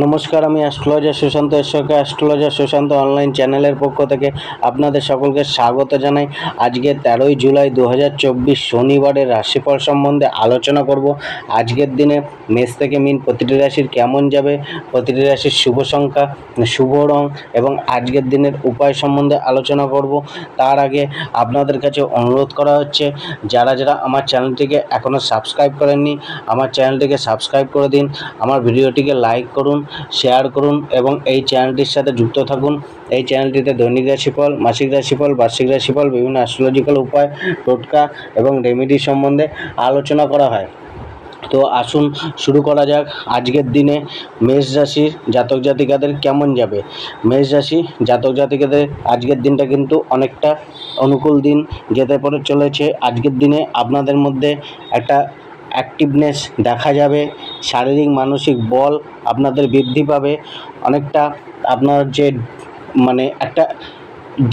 নমস্কার, আমি অ্যাস্ট্রোলজার সুশান্ত ঈশ্বরকে অ্যাস্ট্রোলজার সুশান্ত অনলাইন চ্যানেলের পক্ষ থেকে আপনাদের সকলকে স্বাগত জানাই। আজকে 13ই জুলাই 2024 শনিবারের রাশিফল সম্বন্ধে আলোচনা করব। আজকের দিনে মেষ থেকে মীন প্রতিটি রাশির কেমন যাবে, প্রতিটি রাশির শুভ সংখ্যা, শুভ রং এবং আজকের দিনের উপায় সম্বন্ধে আলোচনা করব। তার আগে আপনাদের কাছে অনুরোধ করা হচ্ছে, যারা আমার চ্যানেলটিকে এখনও সাবস্ক্রাইব করেননি, আমার চ্যানেলটিকে সাবস্ক্রাইব করে দিন, আমার ভিডিওটিকে লাইক করুন, শেয়ার করুন এবং এই চ্যানেলটির সাথে যুক্ত থাকুন। এই চ্যানেলটিতে দৈনিক রাশিফল, মাসিক রাশিফল, বার্ষিক রাশিফল, বিভিন্ন অ্যাস্ট্রোলজিক্যাল উপায়, টোটকা এবং রেমেডি সম্বন্ধে আলোচনা করা হয়। তো আসুন শুরু করা যাক। আজকের দিনে মেষ রাশির জাতক জাতিকাদের কেমন যাবে। মেষ রাশি জাতক জাতিকাদের আজকের দিনটা কিন্তু অনেকটা অনুকূল দিন যেতে পড়ে চলেছে। আজকের দিনে আপনাদের মধ্যে একটা অ্যাক্টিভনেস দেখা যাবে, শারীরিক মানসিক বল আপনাদের বৃদ্ধি পাবে। অনেকটা আপনার যে একটা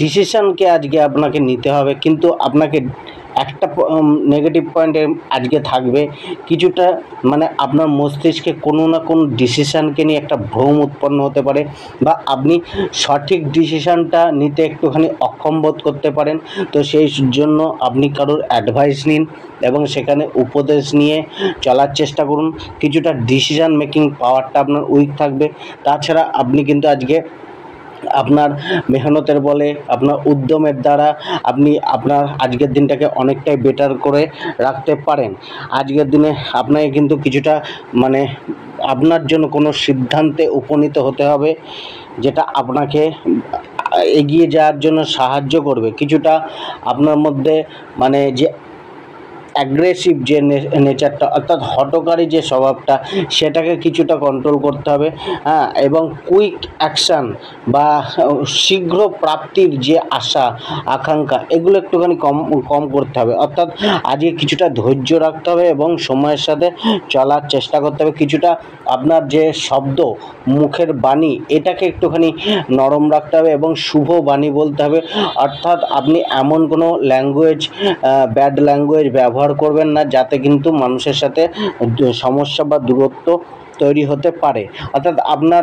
ডিসিশনকে আজকে আপনাকে নিতে হবে, কিন্তু আপনাকে একটা নেগেটিভ পয়েন্টে আজকে থাকবে কিছুটা, আপনার মস্তিষ্কে কোনো না কোনো ডিসিশানকে নিয়ে একটা ভ্রম উৎপন্ন হতে পারে, বা আপনি সঠিক ডিসিশানটা নিতে একটুখানি অক্ষম বোধ করতে পারেন। তো সেই জন্য আপনি কারোর অ্যাডভাইস নিন এবং সেখানে উপদেশ নিয়ে চলার চেষ্টা করুন। কিছুটা ডিসিশান মেকিং পাওয়ারটা আপনার উইক থাকবে। তাছাড়া আপনি কিন্তু আজকে আপনার মেহনতের বলে, আপনার উদ্যমের দ্বারা আপনি আপনার আজকের দিনটাকে অনেকটাই বেটার করে রাখতে পারেন। আজকের দিনে আপনাকে কিন্তু কিছুটা আপনার জন্য কোনো সিদ্ধান্তে উপনীত হতে হবে, যেটা আপনাকে এগিয়ে যাওয়ার জন্য সাহায্য করবে। কিছুটা আপনার মধ্যে যে অ্যাগ্রেসিভ যে নেচারটা, অর্থাৎ হঠকারী যে স্বভাবটা, সেটাকে কিছুটা কন্ট্রোল করতে হবে। এবং কুইক অ্যাকশান বা শীঘ্র প্রাপ্তির যে আশা আকাঙ্ক্ষা, এগুলো একটুখানি কম করতে হবে। অর্থাৎ আজকে কিছুটা ধৈর্য রাখতে হবে এবং সময়ের সাথে চলার চেষ্টা করতে হবে। কিছুটা আপনার যে শব্দ, মুখের বাণী, এটাকে একটুখানি নরম রাখতে হবে এবং শুভ বাণী বলতে হবে। অর্থাৎ আপনি এমন কোনো ব্যাড ল্যাঙ্গুয়েজ ব্যবহার করবেন না, যাতে কিন্তু মানুষের সাথে সমস্যা বা দূরত্ব তৈরি হতে পারে। অর্থাৎ আপনার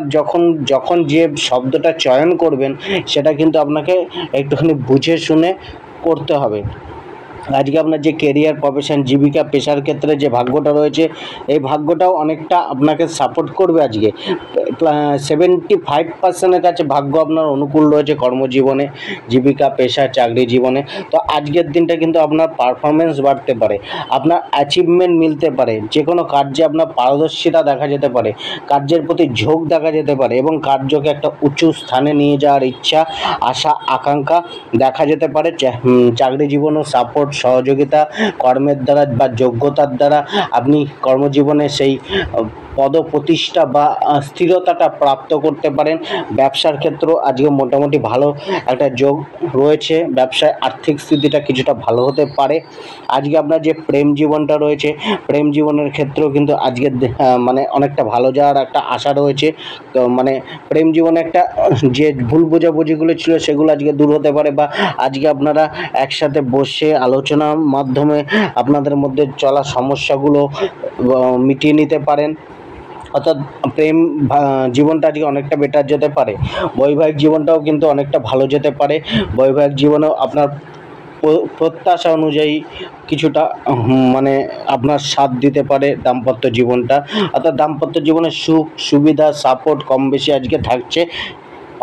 যখন যে শব্দটা চয়ন করবেন, সেটা কিন্তু আপনাকে একটুখানি বুঝে শুনে করতে হবে। আজকে আপনার যে কেরিয়ার, প্রফেশন, জীবিকা, পেশার ক্ষেত্রে যে ভাগ্যটা রয়েছে, এই ভাগ্যটাও অনেকটা আপনাকে সাপোর্ট করবে। আজকে 75% কাছে ভাগ্য আপনার অনুকূল রয়েছে কর্মজীবনে, জীবিকা, পেশা, চাকরি জীবনে। তো আজকের দিনটা কিন্তু আপনার পারফরমেন্স বাড়তে পারে, আপনার অ্যাচিভমেন্ট মিলতে পারে, যে কোনো কার্যে আপনার পারদর্শিতা দেখা যেতে পারে, কার্যের প্রতি ঝোঁক দেখা যেতে পারে এবং কার্যকে একটা উঁচু স্থানে নিয়ে যাওয়ার ইচ্ছা, আশা, আকাঙ্ক্ষা দেখা যেতে পারে। চাকরি জীবনেও সাপোর্ট, সহযোগিতা, কর্মের দ্বারা বা যোগ্যতার দ্বারা আপনি কর্মজীবনে সেই পদপ্রতিষ্ঠা বা স্থিরতাটা প্রাপ্ত করতে পারেন। ব্যবসার ক্ষেত্রেও আজকে মোটামুটি ভালো একটা যোগ রয়েছে, ব্যবসায় আর্থিক স্থিতিটা কিছুটা ভালো হতে পারে। আজকে আপনার যে প্রেম জীবনটা রয়েছে, প্রেম জীবনের ক্ষেত্রেও কিন্তু আজকে অনেকটা ভালো যাওয়ার একটা আশা রয়েছে। তো প্রেম জীবনে একটা যে ভুল বোঝাবুঝিগুলো ছিল, সেগুলো আজকে দূর হতে পারে, বা আজকে আপনারা একসাথে বসে আলোচনার মাধ্যমে আপনাদের মধ্যে চলা সমস্যাগুলো মিটিয়ে নিতে পারেন। অর্থাৎ প্রেম জীবনটা আজকে অনেকটা বেটার যেতে পারে। বৈবাহিক জীবনটাও কিন্তু অনেকটা ভালো যেতে পারে। বৈবাহিক জীবনেও আপনার প্রত্যাশা অনুযায়ী কিছুটা আপনার সাথ দিতে পারে দাম্পত্য জীবনটা। অর্থাৎ দাম্পত্য জীবনের সুখ, সুবিধা, সাপোর্ট কম বেশি আজকে থাকছে।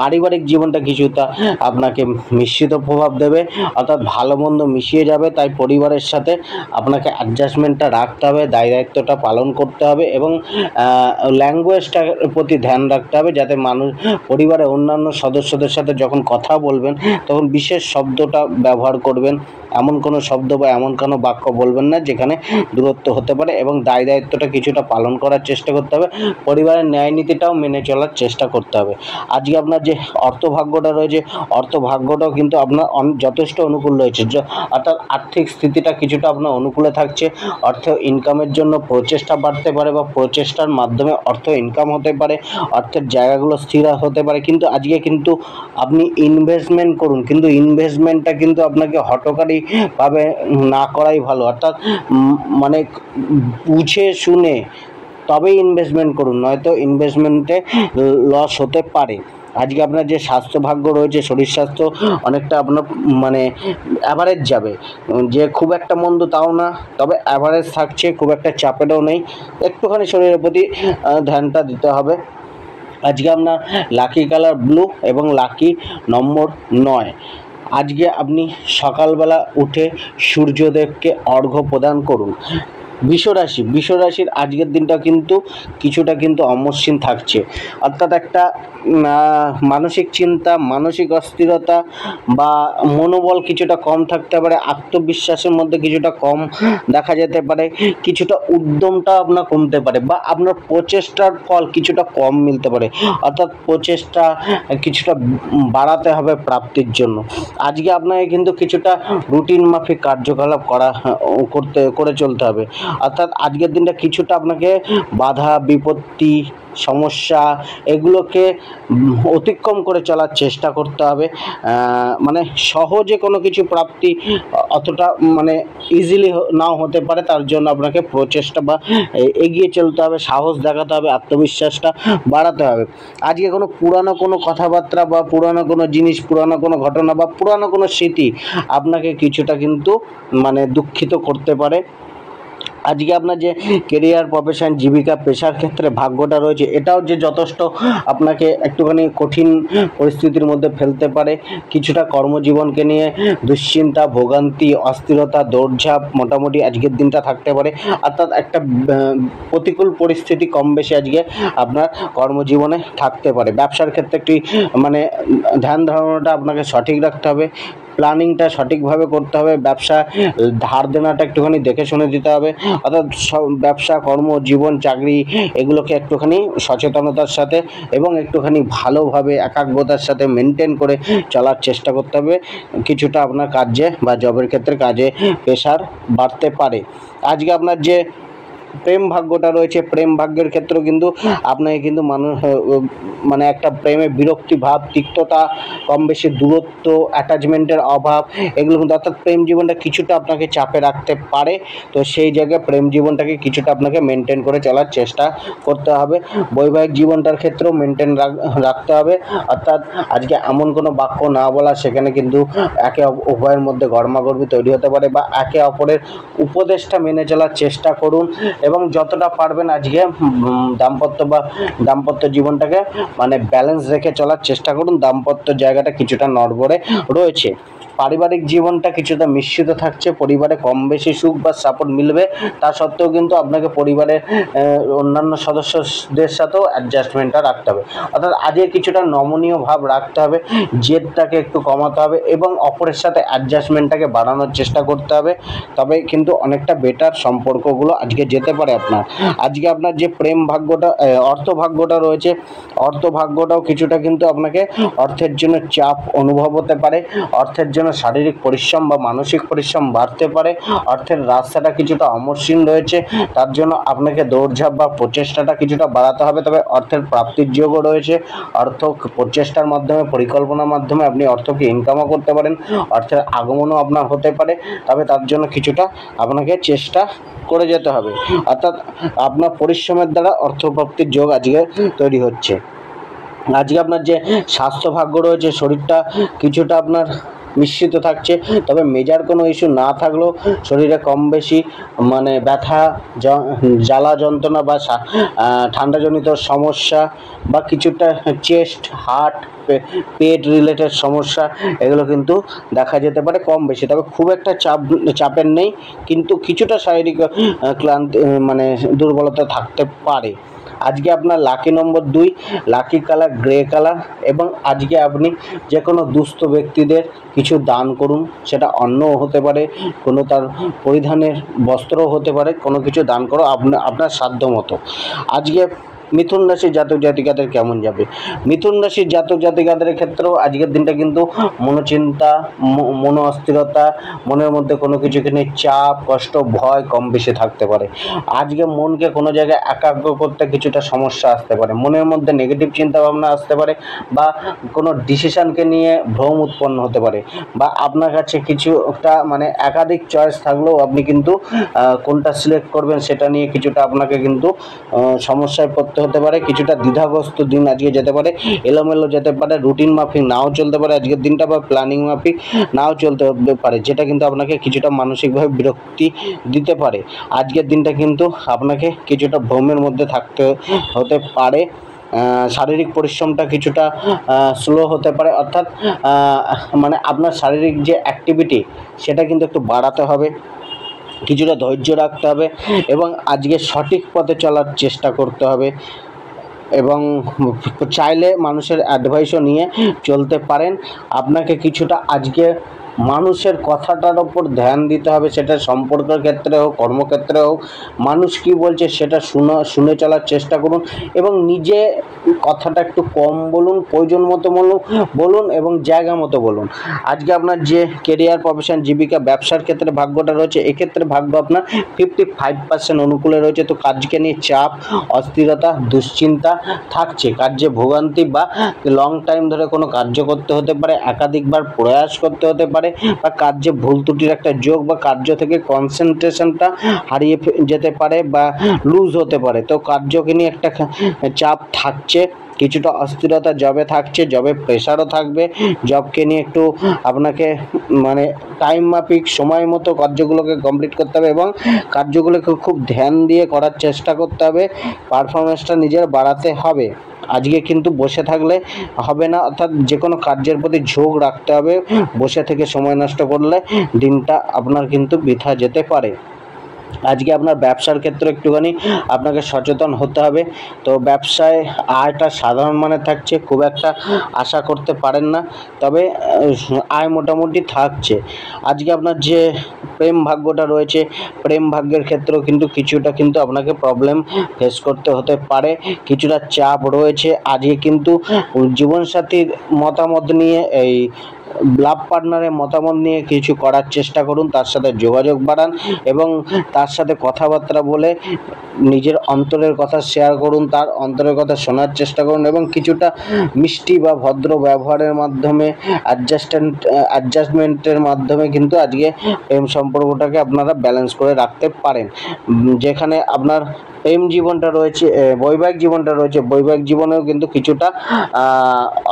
পারিবারিক জীবনটা কিছুটা আপনাকে মিশ্রিত প্রভাব দেবে, অর্থাৎ ভালো মন্দ মিশিয়ে যাবে। তাই পরিবারের সাথে আপনাকে অ্যাডজাস্টমেন্টটা রাখতে হবে, দায়িত্বটা পালন করতে হবে এবং ল্যাঙ্গুয়েজটার প্রতি ধ্যান রাখতে হবে, যাতে পরিবারের অন্যান্য সদস্যদের সাথে যখন কথা বলবেন, তখন বিশেষ শব্দটা ব্যবহার করবেন। এমন কোনো শব্দ বা এমন কোনো বাক্য বলবেন না যেখানে দূরত্ব হতে পারে, এবং দায়িত্বটা কিছুটা পালন করার চেষ্টা করতে হবে। পরিবারের ন্যায় নীতিটাও মেনে চলার চেষ্টা করতে হবে। আজকে আপনার যে অর্থভাগ্যটা রয়েছে, অর্থভাগ্যটাও কিন্তু আপনার যথেষ্ট অনুকূল রয়েছে। অর্থাৎ আর্থিক স্থিতিটা কিছুটা আপনার অনুকূলে থাকছে। অর্থ ইনকামের জন্য প্রচেষ্টা বাড়তে পারে, বা প্রচেষ্টার মাধ্যমে অর্থ ইনকাম হতে পারে, অর্থের জায়গাগুলো স্থির হতে পারে। কিন্তু আজকে কিন্তু আপনি ইনভেস্টমেন্ট করুন, কিন্তু ইনভেস্টমেন্টটা কিন্তু আপনাকে হঠকারীভাবে না করাই ভালো। অর্থাৎ বুঝে শুনে তবেই ইনভেস্টমেন্ট করুন, নয়তো ইনভেস্টমেন্টে লস হতে পারে। আজকে আপনার যে স্বাস্থ্য ভাগ্য রয়েছে, শরীর স্বাস্থ্য অনেকটা আপনার মানে অ্যাভারেজ যাবে, যে খুব একটা মন্দ তাও না, তবে অ্যাভারেজ থাকছে, খুব একটা চাপেরও নেই, একটুখানি শরীরের প্রতি ধ্যানটা দিতে হবে। আজকে আপনার লাকি কালার ব্লু এবং লাকি নম্বর 9। আজকে আপনি সকালবেলা উঠে সূর্যদেবকে অর্ঘ্য প্রদান করুন। বিশ্বরাশির আজকের দিনটা কিন্তু কিছুটা কিন্তু অমসৃণ থাকছে, অর্থাৎ একটা মানসিক চিন্তা, মানসিক অস্থিরতা বা মনোবল কিছুটা কম থাকতে পারে, আত্মবিশ্বাসের মধ্যে কিছুটা কম দেখা যেতে পারে, কিছুটা উদ্যমটা আপনার কমতে পারে, বা আপনার প্রচেষ্টার ফল কিছুটা কম মিলতে পারে, অর্থাৎ প্রচেষ্টা কিছুটা বাড়াতে হবে প্রাপ্তির জন্য। আজকে আপনাকে কিন্তু কিছুটা রুটিন মাফিক কার্যকলাপ করে চলতে হবে, অর্থাৎ আজকের দিনটা কিছুটা আপনাকে বাধা বিপত্তি সমস্যা এগুলোকে অতিক্রম করে চলার চেষ্টা করতে হবে। মানে সহজে কোনো কিছু প্রাপ্তি অতটা মানে ইজিলি নাও হতে পারে, তার জন্য আপনাকে প্রচেষ্টা বা এগিয়ে চলতে হবে, সাহস দেখাতে হবে, আত্মবিশ্বাসটা বাড়াতে হবে। আজকে কোনো পুরানো কোনো কথাবার্তা বা পুরানো কোনো জিনিস, পুরানো কোনো ঘটনা বা পুরানো কোনো স্মৃতি আপনাকে কিছুটা কিন্তু মানে দুঃখিত করতে পারে। আজকে আপনার যে কেরিয়ার, প্রফেশন, জীবিকা, পেশার ক্ষেত্রে ভাগ্যটা রয়েছে, এটাও যে যথেষ্ট আপনাকে একটুখানি কঠিন পরিস্থিতির মধ্যে ফেলতে পারে। কিছুটা কর্মজীবনকে নিয়ে দুশ্চিন্তা, ভোগান্তি, অস্থিরতা, দৌড়ঝাঁপ মোটামুটি আজকের দিনটা থাকতে পারে, অর্থাৎ একটা প্রতিকূল পরিস্থিতি কম বেশি আজকে আপনার কর্মজীবনে থাকতে পারে। ব্যবসার ক্ষেত্রে একটি মানে ধ্যান ধারণাটা আপনাকে সঠিক রাখতে হবে, প্ল্যানিংটা সঠিকভাবে করতে হবে, ব্যবসা ধার দেনাটা একটুখানি দেখে শুনে দিতে হবে, অর্থাৎ ব্যবসা, কর্ম, জীবন, চাকরি এগুলোকে একটুখানি সচেতনতার সাথে এবং একটুখানি ভালোভাবে একাগ্রতার সাথে মেনটেন করে চলার চেষ্টা করতে হবে। কিছুটা আপনার কাজে বা জবের ক্ষেত্রে কাজে প্রেশার বাড়তে পারে। আজকে আপনার যে প্রেম ভাগ্যটা রয়েছে, প্রেম ভাগ্যের ক্ষেত্রেও কিন্তু আপনাকে কিন্তু মানুষ মানে একটা প্রেমে বিরক্তি ভাব, তিক্ততা, কম বেশি দূরত্ব, অ্যাটাচমেন্টের অভাব, এগুলো কিন্তু অর্থাৎ প্রেম জীবনটা কিছুটা আপনাকে চাপে রাখতে পারে। তো সেই জায়গায় প্রেম জীবনটাকে কিছুটা আপনাকে মেনটেন করে চলার চেষ্টা করতে হবে। বৈবাহিক জীবনটার ক্ষেত্রেও মেনটেন রাখতে হবে, অর্থাৎ আজকে এমন কোনো বাক্য না বলা সেখানে কিন্তু উভয়ের মধ্যে গরমাগর্মি তৈরি হতে পারে, বা একে অপরের উপদেশটা মেনে চলার চেষ্টা করুন, এবং যতটা পারবেন আজকে দাম্পত্য জীবনটাকে মানে ব্যালেন্স রেখে চলার চেষ্টা করুন। দাম্পত্য জায়গাটা কিছুটা নড়বড়ে রয়েছে। পারিবারিক জীবনটা কিছুটা মিশ্রিত থাকছে, পরিবারে কম বেশি সুখ বা সাপোর্ট মিলবে, তা সত্ত্বেও কিন্তু আপনাকে পরিবারের অন্যান্য সদস্যদের সাথেও অ্যাডজাস্টমেন্টটা রাখতে হবে, অর্থাৎ আজকে কিছুটা নমনীয় ভাব রাখতে হবে, জেদটাকে একটু কমাতে হবে এবং অপরের সাথে অ্যাডজাস্টমেন্টটাকে বাড়ানোর চেষ্টা করতে হবে, তবে কিন্তু অনেকটা বেটার সম্পর্কগুলো আজকে যেতে পারে আপনার। আজকে আপনার যে প্রেম ভাগ্যটা, অর্থ ভাগ্যটা রয়েছে, অর্থ ভাগ্যটাও কিছুটা কিন্তু আপনাকে অর্থের জন্য চাপ অনুভব হতে পারে, অর্থের জন্য শারীরিক পরিশ্রম বা মানসিক পরিশ্রম বাড়তে পারে, অর্থের রাস্তাটা কিছুটা অমসৃণ রয়েছে, তার জন্য আপনাকে দৌড়ঝাঁপ বা প্রচেষ্টাটা কিছুটা বাড়াতে হবে, তবে অর্থের প্রাপ্তির যোগও রয়েছে। অর্থ প্রচেষ্টার মাধ্যমে, পরিকল্পনার মাধ্যমে আপনি অর্থকে ইনকামও করতে পারেন, অর্থের আগমনও আপনার হতে পারে, তবে তার জন্য কিছুটা আপনাকে চেষ্টা করে যেতে হবে, অর্থাৎ আপনার পরিশ্রমের দ্বারা অর্থপ্রাপ্তির যোগ আজকে তৈরি হচ্ছে। আজকে আপনার যে স্বাস্থ্য ভাগ্য রয়েছে, শরীরটা কিছুটা আপনার মিশ্রিত থাকছে, তবে মেজার কোনো ইস্যু না থাকলেও শরীরে কম বেশি মানে ব্যথা, জ্বালা যন্ত্রণা বা ঠান্ডাজনিত সমস্যা বা কিছুটা চেস্ট, হার্ট, পেট রিলেটেড সমস্যা এগুলো কিন্তু দেখা যেতে পারে কম বেশি, তবে খুব একটা চাপের নেই, কিন্তু কিছুটা শারীরিক ক্লান্তি মানে দুর্বলতা থাকতে পারে। আজকে আপনার লাকি নম্বর 2, লাকি কালার গ্রে কালার, এবং আজকে আপনি যে কোনো দুস্থ ব্যক্তিদের কিছু দান করুন, সেটা অন্নও হতে পারে, কোনো তার পরিধানের বস্ত্রও হতে পারে, কোনো কিছু দান করো আপনার সাধ্য মতো। আজকে মিথুন রাশির জাতক জাতিকাদের কেমন যাবে? মিথুন রাশির জাতক জাতিকাদের ক্ষেত্রেও আজকের দিনটা কিন্তু মনোচিন্তা, মন অস্থিরতা, মনের মধ্যে কোনো কিছুকে নিয়ে চাপ, কষ্ট, ভয় কম বেশি থাকতে পারে। আজকে মনকে কোনো জায়গায় একাগ্র করতে কিছুটা সমস্যা আসতে পারে, মনের মধ্যে নেগেটিভ চিন্তা ভাবনা আসতে পারে, বা কোনো ডিসিশনকে নিয়ে ভ্রম উৎপন্ন হতে পারে, বা আপনার কাছে কিছুটা মানে একাধিক চয়েস থাকলেও আপনি কিন্তু কোনটা সিলেক্ট করবেন সেটা নিয়ে কিছুটা আপনাকে কিন্তু সমস্যায় পড়তে হতে পারে। কিছুটা দ্বিধাগ্রস্ত দিন আজকে যেতে পারে, এলোমেলো যেতে পারে, রুটিন মাফিক নাও চলতে পারে আজকের দিনটা, বা প্ল্যানিং মাফিক নাও চলতে পারে, যেটা কিন্তু আপনাকে কিছুটা মানসিকভাবে বিরক্তি দিতে পারে। আজকের দিনটা কিন্তু আপনাকে কিছুটা ভ্রমের মধ্যে থাকতে হতে পারে। শারীরিক পরিশ্রমটা কিছুটা স্লো হতে পারে, অর্থাৎ মানে আপনার শারীরিক যে অ্যাক্টিভিটি সেটা কিন্তু একটু বাড়াতে হবে, কিছুটা ধৈর্য রাখতে হবে, এবং আজকে সঠিক পথে চলার চেষ্টা করতে হবে, এবং চাইলে মানুষের অ্যাডভাইসও নিয়ে চলতে পারেন। আপনাকে কিছুটা আজকে মানুষের কথাটার ওপর ধ্যান দিতে হবে, সেটা সম্পর্কের ক্ষেত্রে হোক, কর্মক্ষেত্রে হোক। মানুষ কী বলছে সেটা শুনে চলার চেষ্টা করুন, এবং নিজে কথাটা একটু কম বলুন, প্রয়োজন মতো বলুন এবং জায়গা মতো বলুন। আজকে আপনার যে কেরিয়ার, প্রফেশন, জীবিকা, ব্যবসার ক্ষেত্রে ভাগ্যটা রয়েছে, এক্ষেত্রে ভাগ্য আপনার 55% অনুকূলে রয়েছে। তো কাজকে নিয়ে চাপ, অস্থিরতা, দুশ্চিন্তা থাকছে, কার্যে ভোগান্তি, বা লং টাইম ধরে কোনো কার্য করতে হতে পারে, একাধিকবার প্রয়াস করতে হতে পারে, বা কার্যে ভুল ত্রুটির একটা যোগ, বা কার্য থেকে কনসেন্ট্রেশনটা হারিয়ে যেতে পারে বা লুজ হতে পারে। তো কার্যকে নিয়ে একটা চাপ থাকছে, কিছুটা অস্থিরতা জবে থাকছে, জবে প্রেশারও থাকবে। জবকে নিয়ে একটু আপনাকে মানে টাইম মাফিক সময় মতো কার্যগুলোকে কমপ্লিট করতে হবে, এবং কার্যগুলোকে খুব ধ্যান দিয়ে করার চেষ্টা করতে হবে, পারফরমেন্সটা নিজের বাড়াতে হবে। আজকে কিন্তু বসে থাকলে হবে না, অর্থাৎ যে কোনো কার্যের প্রতি ঝোঁক রাখতে হবে। বসে থেকে সময় নষ্ট করলে দিনটা আপনার কিন্তু বৃথা যেতে পারে। আজকে আপনার ব্যবসার ক্ষেত্রে একটুখানি আপনাকে সচেতন হতে হবে। তো ব্যবসায় আয়টা সাধারণ মানের থাকছে, খুব একটা আশা করতে পারেন না, তবে আয় মোটামুটি থাকছে। আজকে আপনার যে প্রেম ভাগ্যটা রয়েছে, প্রেম ভাগ্যের ক্ষেত্রেও কিন্তু কিছুটা কিন্তু আপনাকে প্রবলেম ফেস করতে হতে পারে, কিছুটা চাপ রয়েছে। আজকে কিন্তু জীবনসাথীর মতামত নিয়ে, এই লাভ পার্টনারের মতামত নিয়ে কিছু করার চেষ্টা করুন, তার সাথে যোগাযোগ বাড়ান, এবং তার সাথে কথাবার্তা বলে নিজের অন্তরের কথা শেয়ার করুন, তার অন্তরের কথা শোনার চেষ্টা করুন, এবং কিছুটা মিষ্টি বা ভদ্র ব্যবহারের মাধ্যমে, অ্যাডজাস্টমেন্টের মাধ্যমে কিন্তু আজকে প্রেম সম্পর্কটাকে আপনারা ব্যালেন্স করে রাখতে পারেন। যেখানে আপনার প্রেম জীবনটা রয়েছে, বৈবাহিক জীবনটা রয়েছে, বৈবাহিক জীবনেও কিন্তু কিছুটা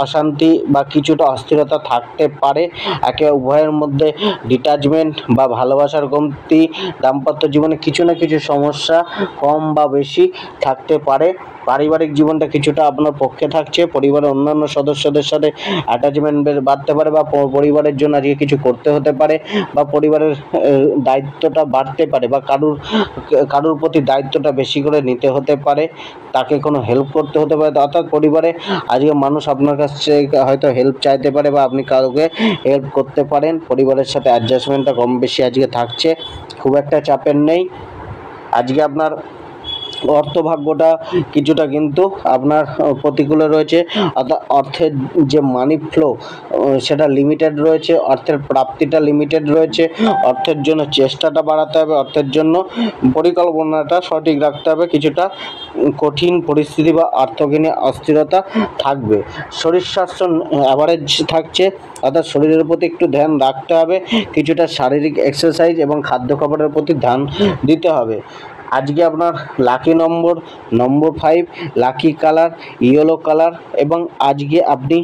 অশান্তি বা কিছুটা অস্থিরতা থাকতে পারে। একে উভয়ের মধ্যে ডিটাচমেন্ট বা ভালোবাসার কমতি, দাম্পত্য জীবনে কিছু না কিছু সমস্যা কম বা বেশি থাকতে পারে। পারিবারিক জীবনটা কিছুটা আপনার পক্ষে থাকছে, পরিবারের অন্যান্য সদস্যদের সাথে অ্যাটাচমেন্ট বাড়তে পারে, বা পরিবারের জন্য আজকে কিছু করতে হতে পারে, বা পরিবারের দায়িত্বটা বাড়তে পারে, বা কারুর প্রতি দায়িত্বটা বেশি করে নিতে হতে পারে, তাকে কোনো হেল্প করতে হতে পারে। অর্থাৎ পরিবারে আজকে মানুষ আপনার কাছে হয়তো হেল্প চাইতে পারে, বা আপনি কাউকে হেল্প করতে পারেন। পরিবারের সাথে অ্যাডজাস্টমেন্টটা কম বেশি আজকে থাকছে, খুব একটা চাপের নেই। আজকে আপনার অর্থভাগ্যটা কিছুটা কিন্তু আপনার প্রতিকূলে রয়েছে, অর্থাৎ অর্থের যে মানি ফ্লো সেটা লিমিটেড রয়েছে, অর্থের প্রাপ্তিটা লিমিটেড রয়েছে। অর্থের জন্য চেষ্টাটা বাড়াতে হবে, অর্থের জন্য পরিকল্পনাটা সঠিক রাখতে হবে। কিছুটা কঠিন পরিস্থিতি বা অর্থকে নিয়ে অস্থিরতা থাকবে। শরীর স্বাস্থ্য অ্যাভারেজ থাকছে, অর্থাৎ শরীরের প্রতি একটু ধ্যান রাখতে হবে, কিছুটা শারীরিক এক্সারসাইজ এবং খাদ্য খাবারের প্রতি ধ্যান দিতে হবে। আজকে আপনার লাকি নম্বর 5, লাকি কালার ইয়েলো কালার, এবং আজকে আপনি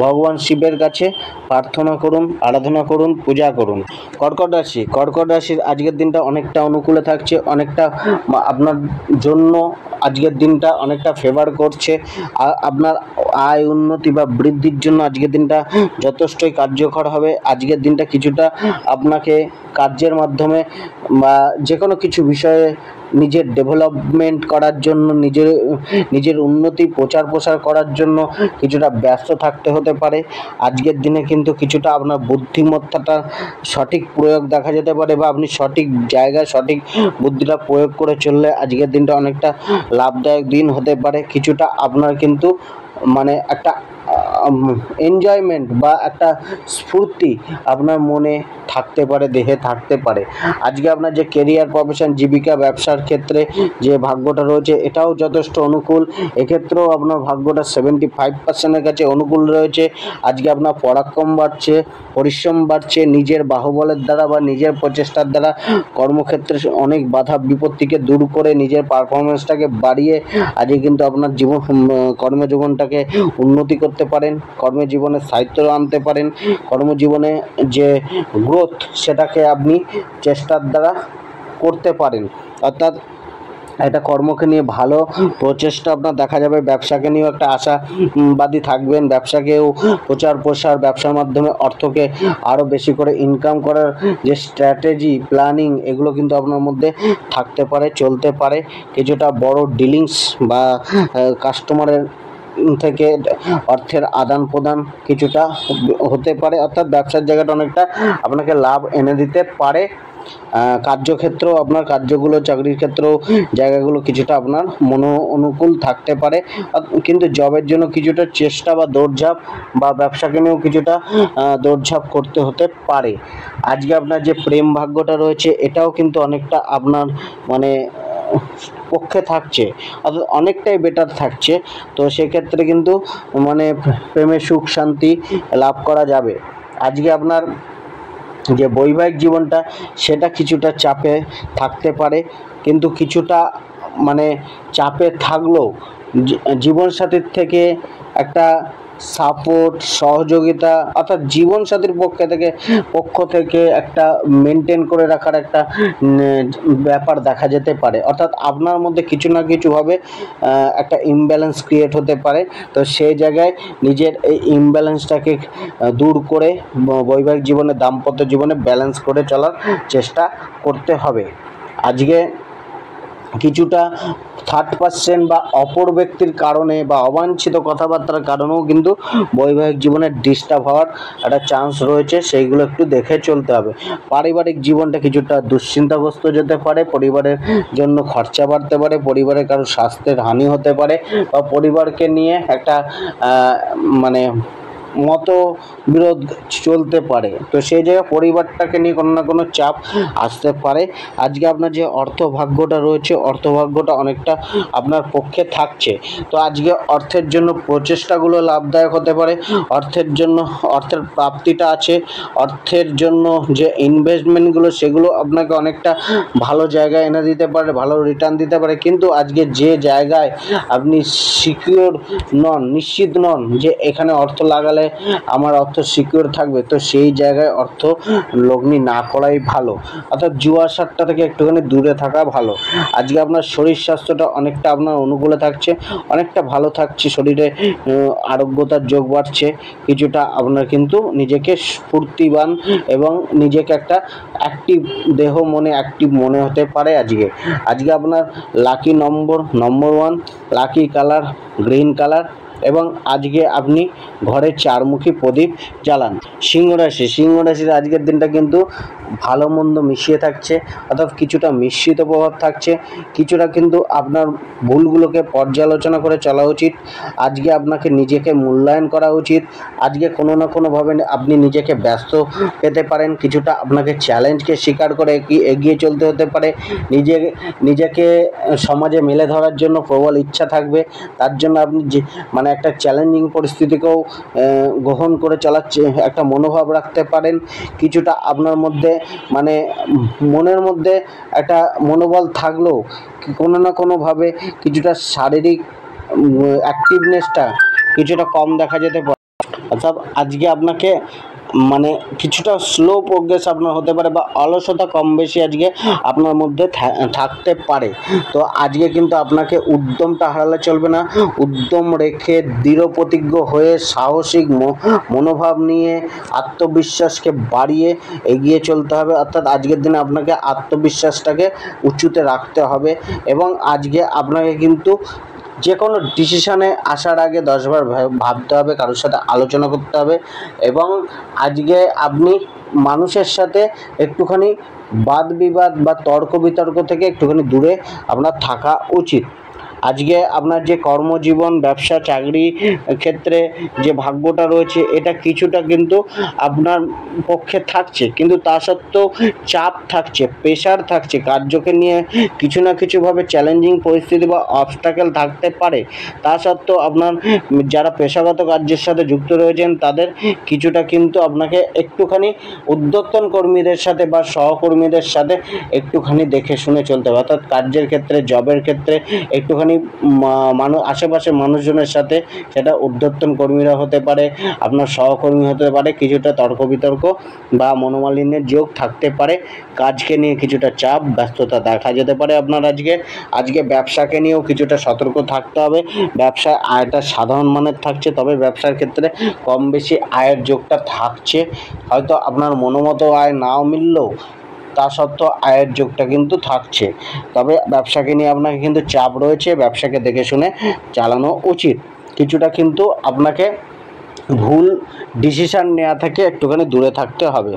ভগবান শিবের কাছে প্রার্থনা করুন, আরাধনা করুন, পূজা করুন। কর্কট রাশির আজকের দিনটা অনেকটা অনুকূলে থাকছে, অনেকটা আপনার জন্য আজকের দিনটা অনেকটা ফেভার করছে। আপনার আয় উন্নতি বা বৃদ্ধির জন্য আজকের দিনটা যথেষ্টই কার্যকর হবে। আজকের দিনটা কিছুটা আপনাকে কার্যের মাধ্যমে বা যে কোনো কিছু বিষয়ে নিজের ডেভেলপমেন্ট করার জন্য, নিজের উন্নতি প্রচার প্রসার করার জন্য কিছুটা ব্যস্ত থাকতে হতে পারে। আজকের দিনে কিন্তু কিছুটা আপনার বুদ্ধিমত্তাটা সঠিক প্রয়োগ দেখা যেতে পারে, বা আপনি সঠিক জায়গায় সঠিক বুদ্ধিটা প্রয়োগ করে চললে আজকের দিনটা অনেকটা লাভদায়ক দিন হতে পারে। কিছুটা আপনার কিন্তু মানে একটা এনজয়মেন্ট বা একটা স্ফূর্তি আপনার মনে থাকতে পারে, দেহে থাকতে পারে। আজকে আপনার যে কেরিয়ার, প্রফেশন, জীবিকা, ব্যবসার ক্ষেত্রে যে ভাগ্যটা রয়েছে এটাও যথেষ্ট অনুকূল। এক্ষেত্রেও আপনার ভাগ্যটা 75%-এর কাছে অনুকূল রয়েছে। আজকে আপনার পরাক্রম বাড়ছে, পরিশ্রম বাড়ছে, নিজের বাহুবলের দ্বারা বা নিজের প্রচেষ্টার দ্বারা কর্মক্ষেত্রে অনেক বাধা বিপত্তিকে দূর করে নিজের পারফরমেন্সটাকে বাড়িয়ে আজকে কিন্তু আপনার কর্মজীবনটাকে উন্নতি করতে পারেন, কর্মজীবনে স্থায়িত্ব আনতে পারেন। কর্মজীবনে যে গ্রোথ সেটাকে আপনি চেষ্টার দ্বারা করতে পারেন, অর্থাৎ একটা কর্মকে নিয়ে ভালো প্রচেষ্টা আপনার দেখা যাবে। ব্যবসাকে নিয়েও একটা আশাবাদী থাকবেন, ব্যবসাকেও প্রচার প্রসার, ব্যবসার মাধ্যমে অর্থকে আরও বেশি করে ইনকাম করার যে স্ট্র্যাটেজি, প্ল্যানিং, এগুলো কিন্তু আপনার মধ্যে থাকতে পারে, চলতে পারে। কিছুটা বড় ডিলিংস বা কাস্টমারের থেকে অর্থের আদান প্রদান কিছুটা হতে পারে, অর্থাৎ ব্যবসার জায়গাটা অনেকটা আপনাকে লাভ এনে দিতে পারে। কার্যক্ষেত্রেও আপনার কার্যগুলো, চাকরির ক্ষেত্রেও জায়গাগুলো কিছুটা আপনার অনুকূল থাকতে পারে, কিন্তু জবের জন্য কিছুটা চেষ্টা বা দৌড়ঝাঁপ, বা ব্যবসাকে নিয়েও কিছুটা দৌড়ঝাঁপ করতে হতে পারে। আজকে আপনার যে প্রেম ভাগ্যটা রয়েছে এটাও কিন্তু অনেকটা আপনার মানে পক্ষে থাকছে, অর্থাৎ অনেকটাই বেটার থাকছে। তো সেক্ষেত্রে কিন্তু মানে প্রেমে সুখ শান্তি লাভ করা যাবে। আজকে আপনার যে বৈবাহিক জীবনটা সেটা কিছুটা চাপে থাকতে পারে, কিন্তু কিছুটা মানে চাপে থাকলেও জীবনসাথীর থেকে একটা সাপোর্ট, সহযোগিতা, অর্থাৎ জীবনসাথীর পক্ষ থেকে একটা মেনটেন করে রাখার একটা ব্যাপার দেখা যেতে পারে, অর্থাৎ আপনার মধ্যে কিছু না কিছুভাবে একটা ইমব্যালেন্স ক্রিয়েট হতে পারে। তো সেই জায়গায় নিজের এই ইমব্যালেন্সটাকে দূর করে বৈবাহিক জীবনে, দাম্পত্য জীবনে ব্যালেন্স করে চলার চেষ্টা করতে হবে। আজকে কিছুটা থার্ড পার্সন বা অপর ব্যক্তির কারণে বা অবাঞ্ছিত কথাবার্তার কারণেও কিন্তু বৈবাহিক জীবনে ডিস্টার্ব হওয়ার একটা চান্স রয়েছে, সেইগুলো একটু দেখে চলতে হবে। পারিবারিক জীবনটা কিছুটা দুশ্চিন্তাগ্রস্ত যেতে পারে, পরিবারের জন্য খরচা বাড়তে পারে, পরিবারের কারো স্বাস্থ্যের হানি হতে পারে, বা পরিবারকে নিয়ে একটা মানে মতবিরোধ চলতে পারে। তো সেই জায়গায় পরিবারটাকে নিয়ে কোনো না কোনো চাপ আসতে পারে। আজকে আপনার যে অর্থভাগ্যটা রয়েছে, অর্থভাগ্যটা অনেকটা আপনার পক্ষে থাকছে। তো আজকে অর্থের জন্য প্রচেষ্টাগুলো লাভদায়ক হতে পারে, অর্থের প্রাপ্তিটা আছে, অর্থের জন্য যে ইনভেস্টমেন্টগুলো সেগুলো আপনাকে অনেকটা ভালো জায়গায় এনে দিতে পারে, ভালো রিটার্ন দিতে পারে। কিন্তু আজকে যে জায়গায় আপনি সিকিউর নন, নিশ্চিত নন যে এখানে অর্থ লাগালে আমার অর্থ সিকিউর থাকবে, তো সেই জায়গায় অর্থ লগ্নি না করাই ভালো, অর্থাৎ জুয়া সাট্টা থেকে একটুখানি দূরে থাকা ভালো। আজকে আপনার শরীর স্বাস্থ্যটা অনেকটা আপনার অনুকূলে থাকছে, অনেকটা ভালো থাকছে, শরীরে আরোগ্যতার যোগ বাড়ছে। কিছুটা আপনার কিন্তু নিজেকে স্ফূর্তিবান এবং নিজেকে একটা অ্যাক্টিভ দেহ মনে অ্যাক্টিভ মনে হতে পারে। আজকে আপনার লাকি নম্বর 1, লাকি কালার গ্রিন কালার, এবং আজকে আপনি ঘরে 4মুখী প্রদীপ জ্বালান। সিংহ রাশির আজকের দিনটা কিন্তু ভালো মন্দ মিশিয়ে থাকছে, অর্থাৎ কিছুটা মিশ্রিত প্রভাব থাকছে, কিছুটা কিন্তু আপনার ভুলগুলোকে পর্যালোচনা করে চলা উচিত। আজকে আপনাকে নিজেকে মূল্যায়ন করা উচিত। আজকে কোনো না কোনোভাবে আপনি নিজেকে ব্যস্ত পেতে পারেন, কিছুটা আপনাকে চ্যালেঞ্জকে স্বীকার করে এগিয়ে চলতে হতে পারে। নিজেকে সমাজে মেলে ধরার জন্য প্রবল ইচ্ছা থাকবে, তার জন্য আপনি মানে একটা চ্যালেঞ্জিং পরিস্থিতিকেও গ্রহণ করে চলার একটা মনোভাব রাখতে পারেন। কিছুটা আপনার মধ্যে মানে মনের মধ্যে একটা মনোবল থাকলেও কোনো না কোনোভাবে কিছুটা শারীরিক অ্যাক্টিভনেসটা কিছুটা কম দেখা যেতে পারে, অর্থাৎ আজকে আপনাকে মানে কিছুটা স্লো প্রোগ্রেস আপনার হতে পারে বা অলসতা কম বেশি আজকে আপনার মধ্যে থাকতে পারে। তো আজকে কিন্তু আপনাকে উদ্যমটা হারালে চলবে না, উদ্যম রেখে দৃঢ় প্রতিজ্ঞ হয়ে সাহসিক মনোভাব নিয়ে আত্মবিশ্বাসকে বাড়িয়ে এগিয়ে চলতে হবে। অর্থাৎ আজকের দিনে আপনাকে আত্মবিশ্বাসটাকে উঁচুতে রাখতে হবে এবং আজকে আপনাকে কিন্তু যে কোনো ডিসিশানে আসার আগে 10বার ভাবতে হবে, কারোর সাথে আলোচনা করতে হবে এবং আজকে আপনি মানুষের সাথে একটুখানি বাদ বিবাদ বা তর্ক বিতর্ক থেকে একটুখানি দূরে আপনার থাকা উচিত। আজকে আপনার যে কর্মজীবন, ব্যবসা, চাকরি ক্ষেত্রে যে ভাগ্যটা রয়েছে এটা কিছুটা কিন্তু আপনার পক্ষে থাকছে, কিন্তু তা সত্ত্বেও চাপ থাকছে, প্রেশার থাকছে, কার্যকে নিয়ে কিছু না কিছুভাবে চ্যালেঞ্জিং পরিস্থিতি বা অবস্টাকেল থাকতে পারে। তা সত্ত্বেও আপনার যারা পেশাগত কার্যের সাথে যুক্ত রয়েছেন তাদের কিছুটা কিন্তু আপনাকে একটুখানি উদ্যোক্তন কর্মীদের সাথে বা সহকর্মীদের সাথে একটুখানি দেখে শুনে চলতে হবে। অর্থাৎ কার্যের ক্ষেত্রে, জবের ক্ষেত্রে একটুখানি আশেপাশের মানুষজনের সাথে, সেটা ঊর্ধ্বতন কর্মীরা হতে পারে, আপনার সহকর্মী হতে পারে, কিছুটা তর্ক বিতর্ক বা মনোমালিন্যের যোগ থাকতে পারে। কাজকে নিয়ে কিছুটা চাপ, ব্যস্ততা দেখা যেতে পারে আপনার আজকে ব্যবসাকে নিয়েও কিছুটা সতর্ক থাকতে হবে। ব্যবসায় আয়টা সাধারণ মানের থাকছে, তবে ব্যবসার ক্ষেত্রে কম বেশি আয়ের যোগটা থাকছে। হয়তো আপনার মনোমতো আয় নাও মিললেও তা সত্ত্বেও আয়ের যোগটা কিন্তু থাকছে। তবে ব্যবসাকে নিয়ে আপনাকে কিন্তু চাপ রয়েছে, ব্যবসাকে দেখে শুনে চালানো উচিত। কিছুটা কিন্তু আপনাকে ভুল ডিসিশান নেওয়া থেকে একটুখানি দূরে থাকতে হবে।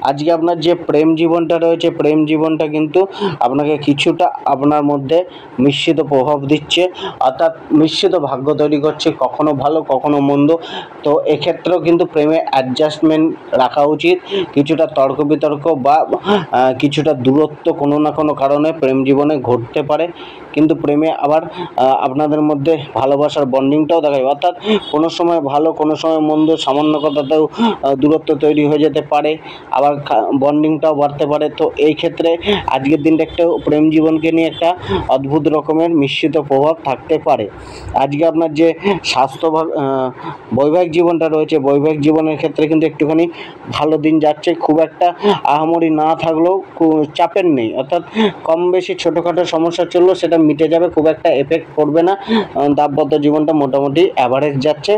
আজকে আপনার যে প্রেম জীবনটা রয়েছে, প্রেম জীবনটা কিন্তু আপনাকে কিছুটা আপনার মধ্যে মিশ্রিত প্রভাব দিচ্ছে, অর্থাৎ মিশ্রিত ভাগ্য তৈরি করছে, কখনো ভালো কখনো মন্দ। তো এক্ষেত্রেও কিন্তু প্রেমে অ্যাডজাস্টমেন্ট রাখা উচিত। কিছুটা তর্ক বিতর্ক বা কিছুটা দূরত্ব কোনো না কোনো কারণে প্রেম জীবনে ঘটতে পারে, কিন্তু প্রেমে আবার আপনাদের মধ্যে ভালোবাসার বন্ডিংটাও দেখা যায়। অর্থাৎ কোনো সময় ভালো, কোনো সময় মন্দ, সামান্য কথাতেও দূরত্ব তৈরি হয়ে যেতে পারে, আবার বন্ডিংটাও বাড়তে পারে। তো এই ক্ষেত্রে আজকের দিনটা একটা প্রেম জীবনকে নিয়ে একটা অদ্ভুত রকমের মিশ্রিত প্রভাব থাকতে পারে। আজকে আপনার যে বৈবাহিক জীবনটা রয়েছে, বৈবাহিক জীবনের ক্ষেত্রে কিন্তু একটুখানি ভালো দিন যাচ্ছে, খুব একটা আহামরি না থাকলেও চাপের নেই। অর্থাৎ কম বেশি ছোটোখাটো সমস্যা চললেও সেটা মিটে যাবে, খুব একটা এফেক্ট পড়বে না। দাম্পত্য জীবনটা মোটামুটি অ্যাভারেজ যাচ্ছে।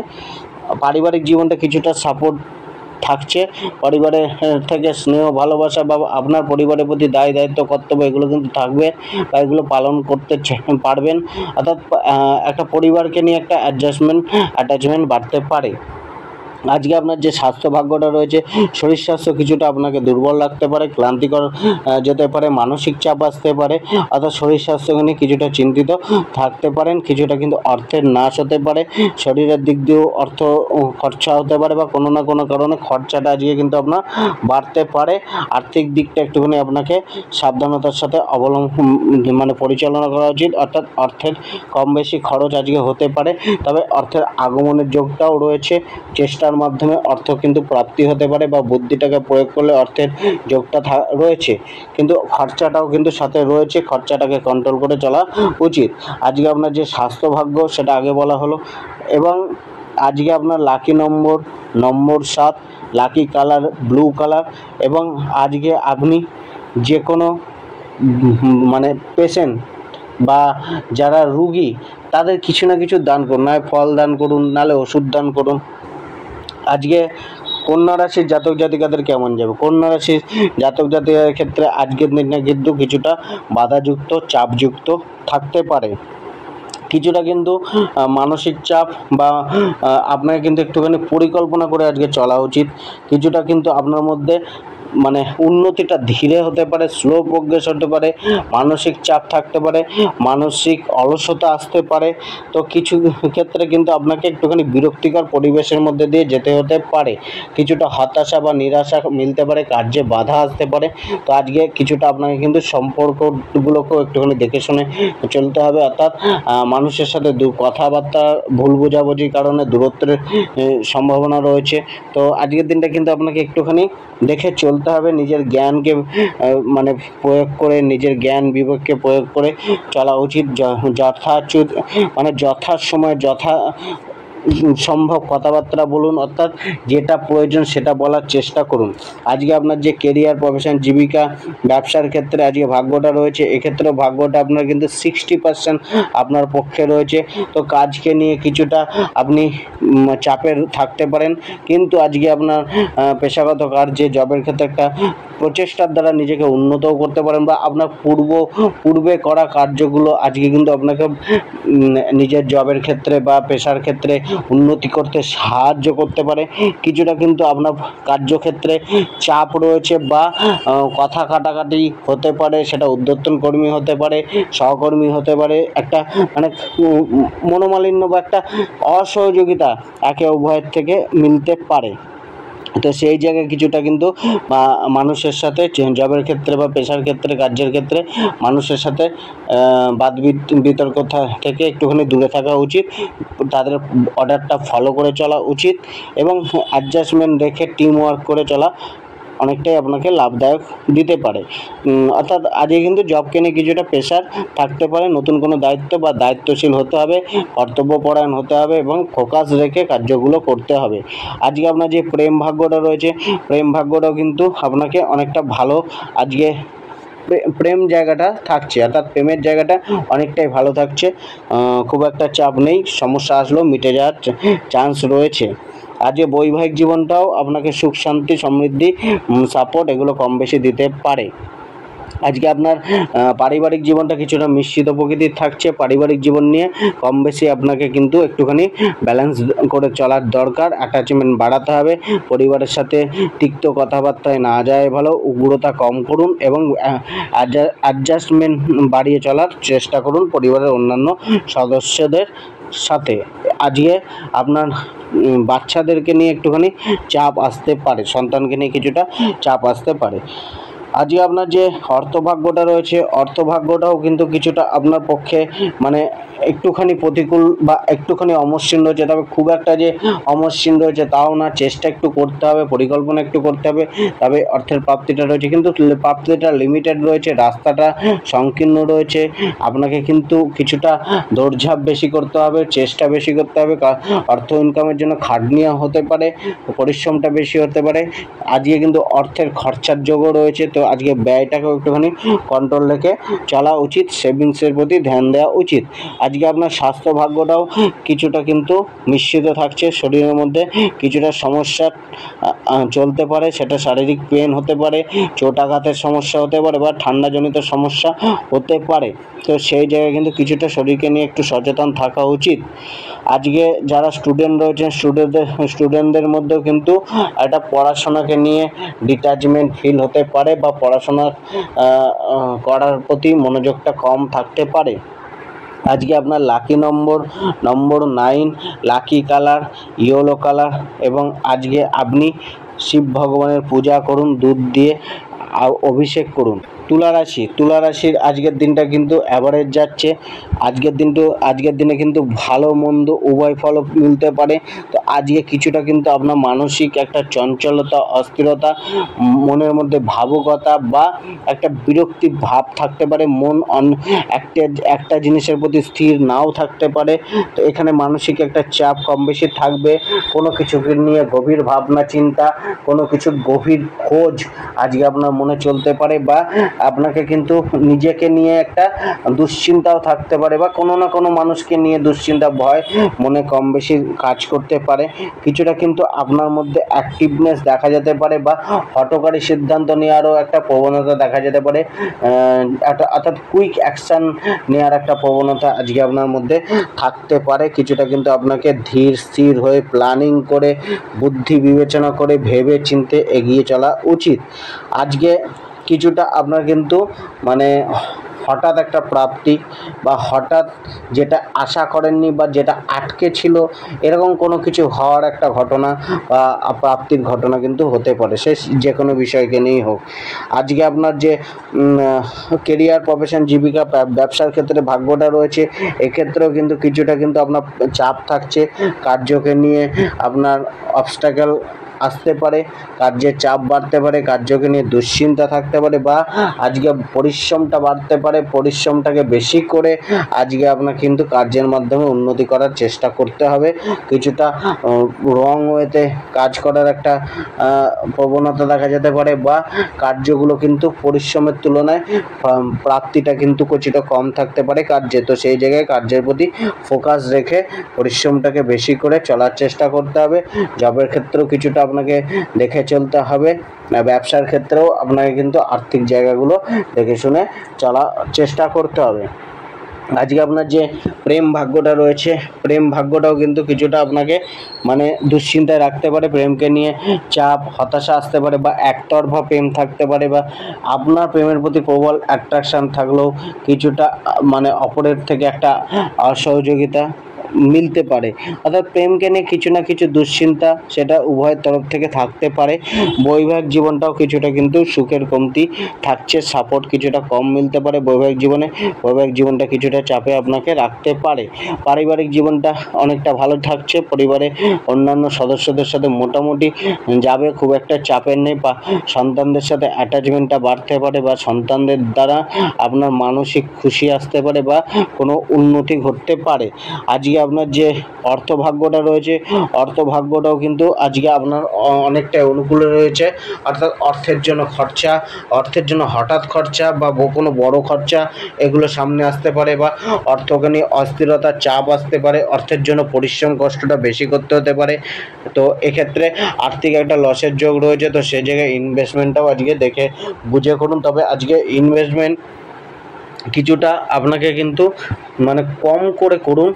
পারিবারিক জীবনটা কিছুটা সাপোর্ট থাকছে, পরিবারের থেকে স্নেহ ভালোবাসা বা আপনার পরিবারের প্রতি দায়িত্ব কর্তব্য এগুলো কিন্তু থাকবে বা এগুলো পালন করতে পারবেন। অর্থাৎ একটা পরিবারকে নিয়ে একটা অ্যাটাচমেন্ট বাড়তে পারে। আজকে আপনার যে স্বাস্থ্য ভাগ্যটা রয়েছে, শরীর স্বাস্থ্য কিছুটা আপনাকে দুর্বল লাগতে পারে, ক্লান্তিকর যেতে পারে, মানসিক চাপ আসতে পারে। অর্থাৎ শরীর স্বাস্থ্যকে নিয়ে কিছুটা চিন্তিত থাকতে পারেন। কিছুটা কিন্তু অর্থের নাশ হতে পারে, শরীরের দিক দিয়েও অর্থ খরচা হতে পারে বা কোনো না কোনো কারণে খরচাটা আজকে কিন্তু আপনার বাড়তে পারে। আর্থিক দিকটা একটুখানি আপনাকে সাবধানতার সাথে পরিচালনা করা উচিত। অর্থাৎ অর্থের কম বেশি খরচ আজকে হতে পারে, তবে অর্থের আগমনের যোগটাও রয়েছে। চেষ্টার মাধ্যমে অর্থ কিন্তু প্রাপ্তি হতে পারে বা বুদ্ধিটাকে প্রয়োগ করলে অর্থের যোগটা রয়েছে, কিন্তু খরচাটাও কিন্তু সাথে রয়েছে, খরচাটাকে কন্ট্রোল করে চলা উচিত। আজকে আপনার যে স্বাস্থ্য ভাগ্য সেটা আগে বলা হলো, এবং আজকে আপনার লাকি নম্বর 7, লাকি কালার ব্লু কালার, এবং আজকে আপনি যে কোনো পেশেন্ট বা যারা রুগী তাদের কিছু না কিছু দান করুন, নয় ফল দান করুন, নাহলে ওষুধ দান করুন। আজকে কন্যা রাশির জাতক জাতিকাদের কেমন যাবে? কন্যা রাশির জাতক জাতিকাদের ক্ষেত্রে আজকের দিনটা কিন্তু কিছুটা বাধাযুক্ত, চাপযুক্ত থাকতে পারে। কিছুটা কিন্তু মানসিক চাপ বা আপনাকে কিন্তু একটুখানি পরিকল্পনা করে আজকে চলা উচিত। কিছুটা কিন্তু আপনার মধ্যে উন্নতিটা ধীরে হতে পারে, স্লো প্রোগ্রেস হতে পারে, মানসিক চাপ থাকতে পারে, মানসিক অলসতা আসতে পারে। তো কিছু ক্ষেত্রে কিন্তু আপনাকে একটুখানি বিরক্তিকর পরিবেশের মধ্যে দিয়ে যেতে হতে পারে, কিছুটা হতাশা বা নিরাশা মিলতে পারে, কার্যে বাধা আসতে পারে। তো আজকে কিছুটা আপনাকে কিন্তু সম্পর্কগুলোকেও একটুখানি দেখে শুনে চলতে হবে। অর্থাৎ মানুষের সাথে কথাবার্তা ভুল বোঝাবুঝির কারণে দূরত্বের সম্ভাবনা রয়েছে। তো আজকের দিনটা কিন্তু আপনাকে একটুখানি দেখে চলতে হবে, নিজের জ্ঞানকে প্রয়োগ করে, নিজের জ্ঞান বিবেককে প্রয়োগ করে চলা উচিত। যথাসময় সম্ভব কথাবার্তা বলুন, অর্থাৎ যেটা প্রয়োজন সেটা বলার চেষ্টা করুন। আজকে আপনার যে কেরিয়ার, প্রফেশন, জীবিকা, ব্যবসার ক্ষেত্রে আজকে ভাগ্যটা রয়েছে, এক্ষেত্রেও ভাগ্যটা আপনার কিন্তু 60% আপনার পক্ষে রয়েছে। তো কাজকে নিয়ে কিছুটা আপনি চাপের থাকতে পারেন, কিন্তু আজকে আপনার পেশাগত কার্যে, জবের ক্ষেত্রে একটা প্রচেষ্টার দ্বারা নিজেকে উন্নতও করতে পারেন, বা আপনার পূর্বে করা কার্যগুলো আজকে কিন্তু আপনাকে নিজের জবের ক্ষেত্রে বা পেশার ক্ষেত্রে উন্নতি করতে সাহায্য করতে পারে। কিছুটা কিন্তু আপনার কার্যক্ষেত্রে চাপ রয়েছে, বা কথা কাটাকাটি হতে পারে, সেটা ঊর্ধ্বতন কর্মী হতে পারে, সহকর্মী হতে পারে, একটা মানে মনোমালিন্য বা একটা অসহযোগিতা একে উভয়ের থেকে মিলতে পারে। তো সেই জায়গায় কিছুটা কিন্তু মানুষের সাথে, জবের ক্ষেত্রে বা পেশার ক্ষেত্রে, কার্যের ক্ষেত্রে মানুষের সাথে বাদ বিতর্ক থেকে একটুখানি দূরে থাকা উচিত, তাদের অর্ডারটা ফলো করে চলা উচিত, এবং অ্যাডজাস্টমেন্ট রেখে টিম ওয়ার্ক করে চলা অনেকটাই আপনাকে লাভদায়ক দিতে পারে। অর্থাৎ আজকে কিন্তু জবকে নিয়ে কিছুটা প্রেশার থাকতে পারে। নতুন কোনো দায়িত্ব বা দায়িত্বশীল হতে হবে, কর্তব্যপরায়ণ হতে হবে, এবং ফোকাস রেখে কার্যগুলো করতে হবে। আজকে আপনার যে প্রেম ভাগ্যটা রয়েছে, প্রেম ভাগ্যটাও কিন্তু আপনাকে অনেকটা ভালো আজকে প্রেম জায়গাটা থাকছে, অর্থাৎ প্রেমের জায়গাটা অনেকটাই ভালো থাকছে। খুব একটা চাপ নেই, সমস্যা আসলেও মিটে যাওয়ার চান্স রয়েছে। আজকে বৈবাহিক জীবনটাও আপনাকে সুখ, শান্তি, সমৃদ্ধি, সাপোর্ট এগুলো কম বেশি দিতে পারে। আজকে আপনার পারিবারিক জীবনটা কিছুটা মিশ্রিত প্রকৃতির থাকছে। পারিবারিক জীবন নিয়ে কম বেশি আপনাকে কিন্তু একটুখানি ব্যালেন্স করে চলার দরকার, অ্যাটাচমেন্ট বাড়াতে হবে। পরিবারের সাথে তিক্ত কথাবার্তায় না যায় ভালো, উগ্রতা কম করুন, এবং অ্যাডজাস্টমেন্ট বাড়িয়ে চলার চেষ্টা করুন পরিবারের অন্যান্য সদস্যদের সাথে। আজকে আপনার বাচ্চাদেরকে নিয়ে একটুখানি চাপ আসতে পারে, সন্তানকে নিয়ে কিছুটা চাপ আসতে পারে। আজকে আপনার যে অর্থভাগ্যটা রয়েছে, অর্থভাগ্যটাও কিন্তু কিছুটা আপনার পক্ষে মানে একটুখানি প্রতিকূল বা একটুখানি অমসৃণ রয়েছে, তবে খুব একটা যে অমসৃণ রয়েছে তাও না। চেষ্টা একটু করতে হবে, পরিকল্পনা একটু করতে হবে, তবে অর্থের প্রাপ্তিটা রয়েছে, কিন্তু প্রাপ্তিটা লিমিটেড রয়েছে, রাস্তাটা সংকীর্ণ রয়েছে। আপনাকে কিন্তু কিছুটা দৌড়ঝাঁপ বেশি করতে হবে, চেষ্টা বেশি করতে হবে, অর্থ ইনকামের জন্য খাটনিও হতে পারে, পরিশ্রমটা বেশি হতে পারে। আজকে কিন্তু অর্থের খরচার যোগও রয়েছে, তো আজকে ব্যয়টাকেও একটুখানি কন্ট্রোল রেখে চলা উচিত, সেভিংসের প্রতি ধ্যান দেওয়া উচিত। আজকে আপনার স্বাস্থ্য ভাগ্যটাও কিছুটা কিন্তু মিশ্রিত থাকছে, শরীরের মধ্যে কিছুটা সমস্যা চলতে পারে, সেটা শারীরিক পেন হতে পারে, চোট আঘাতের সমস্যা হতে পারে, বা ঠান্ডাজনিত সমস্যা হতে পারে। তো সেই জায়গায় কিন্তু কিছুটা শরীরকে নিয়ে একটু সচেতন থাকা উচিত। আজকে যারা স্টুডেন্ট রয়েছেন, স্টুডেন্টদের মধ্যেও কিন্তু একটা পড়াশোনাকে নিয়ে ডিট্যাচমেন্ট ফিল হতে পারে, বা পড়াশোনা করার প্রতি মনোযোগটা কম থাকতে পারে। আজকে আপনার লাকি নম্বর 9, লাকি কালার ইয়েলো কালার, এবং আজকে আপনি শিব ভগবানের পূজা করুন, দুধ দিয়ে অভিষেক করুন। তুলা রাশির আজকের দিনটা কিন্তু অ্যাভারেজ যাচ্ছে। আজকের দিনে কিন্তু ভালো মন্দ উভয় ফল মিলতে পারে। তো আজকে কিছুটা কিন্তু আপনার মানসিক একটা চঞ্চলতা, অস্থিরতা, মনের মধ্যে ভাবুকতা বা একটা বিরক্তি ভাব থাকতে পারে। মন একটা জিনিসের প্রতি স্থির নাও থাকতে পারে। তো এখানে মানসিক একটা চাপ কম বেশি থাকবে। কোনো কিছুকে নিয়ে গভীর ভাবনা চিন্তা, কোনো কিছু গভীর খোঁজ আজকে আপনার মনে চলতে পারে, বা আপনাকে কিন্তু নিজেকে নিয়ে একটা দুশ্চিন্তাও থাকতে পারে, বা কোনো না কোনো মানুষকে নিয়ে দুশ্চিন্তা, ভয় মনে কম বেশি কাজ করতে পারে। কিছুটা কিন্তু আপনার মধ্যে অ্যাক্টিভনেস দেখা যেতে পারে, বা হঠকারী সিদ্ধান্ত নেওয়ারও একটা প্রবণতা দেখা যেতে পারে। অর্থাৎ কুইক অ্যাকশান নেওয়ার একটা প্রবণতা আজকে আপনার মধ্যে থাকতে পারে। কিছুটা কিন্তু আপনাকে ধীর স্থির হয়ে প্ল্যানিং করে, বুদ্ধি বিবেচনা করে, ভেবে চিন্তে এগিয়ে চলা উচিত। আজকে কিছুটা আপনার কিন্তু মানে হঠাৎ একটা প্রাপ্তি, বা হঠাৎ যেটা আশা করেননি বা যেটা আটকে ছিল, এরকম কোনো কিছু হওয়ার একটা ঘটনা বা প্রাপ্তির ঘটনা কিন্তু হতে পারে, সে যে কোনো বিষয়কে নিয়েই হোক। আজকে আপনার যে কেরিয়ার, প্রফেশন, জীবিকা, ব্যবসার ক্ষেত্রে ভাগ্যটা রয়েছে, এক্ষেত্রেও কিন্তু কিছুটা কিন্তু আপনার চাপ থাকছে। কার্যকে নিয়ে আপনার অবস্ট্যাকেল আসতে পারে, কার্যের চাপ বাড়তে পারে, কার্যকে নিয়ে দুশ্চিন্তা থাকতে পারে, বা আজকে পরিশ্রমটা বাড়তে পারে। পরিশ্রমটাকে বেশি করে আজকে আপনার কিন্তু কার্যের মাধ্যমে উন্নতি করার চেষ্টা করতে হবে। কিছুটা রং ওয়েতে কাজ করার একটা প্রবণতা দেখা যেতে পারে, বা কার্যগুলো কিন্তু পরিশ্রমের তুলনায় প্রাপ্তিটা কিন্তু কিছুটা কম থাকতে পারে কার্যে। তো সেই জায়গায় কার্যের প্রতি ফোকাস রেখে পরিশ্রমটাকে বেশি করে চলার চেষ্টা করতে হবে। জবের ক্ষেত্রেও কিছুটা আপনাকে দেখে চলতে হবে, ব্যবসার ক্ষেত্রেও আপনাকে কিন্তু আর্থিক জায়গাগুলো দেখে শুনে চলার চেষ্টা করতে হবে। আজকে আপনার যে প্রেম ভাগ্যটা রয়েছে, প্রেম ভাগ্যটাও কিন্তু কিছুটা আপনাকে মানে দুশ্চিন্তায় রাখতে পারে। প্রেমকে নিয়ে চাপ, হতাশা আসতে পারে, বা একতরফা প্রেম থাকতে পারে, বা আপনার প্রেমের প্রতি প্রবল অ্যাট্রাকশান থাকলেও কিছুটা মানে অপরের থেকে একটা অসহযোগিতা মিলতে পারে। অর্থাৎ প্রেমকে নিয়ে কিছু না কিছু দুশ্চিন্তা সেটা উভয়ের তরফ থেকে থাকতে পারে। বৈবাহিক জীবনটাও কিছুটা কিন্তু সুখের কমতি থাকছে, সাপোর্ট কিছুটা কম মিলতে পারে বৈবাহিক জীবনে। বৈবাহিক জীবনটা কিছুটা চাপে আপনাকে রাখতে পারে। পারিবারিক জীবনটা অনেকটা ভালো থাকছে, পরিবারে অন্যান্য সদস্যদের সাথে মোটামুটি যাবে, খুব একটা চাপের নেই। সন্তানদের সাথে অ্যাটাচমেন্টটা বাড়তে পারে, বা সন্তানদের দ্বারা আপনার মানসিক খুশি আসতে পারে, বা কোনো উন্নতি ঘটতে পারে। আজকে আপনার যে অর্থভাগ্যটা রয়েছে, অর্থভাগ্যটাও কিন্তু আজকে আপনার অনেকটাই অনুকূলে রয়েছে। অর্থাৎ অর্থের জন্য খরচা, অর্থের জন্য হঠাৎ খরচা বা কোনো বড় খরচা এগুলো সামনে আসতে পারে, বা অর্থকে নিয়ে অস্থিরতা, চাপ আসতে পারে। অর্থের জন্য পরিশ্রম, কষ্টটা বেশি করতে হতে পারে। তো এক্ষেত্রে আর্থিক একটা লসের যোগ রয়েছে। তো সেই জায়গায় ইনভেস্টমেন্টটাও আজকে দেখে বুঝে করুন। তবে আজকে ইনভেস্টমেন্ট কিছুটা আপনাকে কিন্তু মানে কম করে করুন,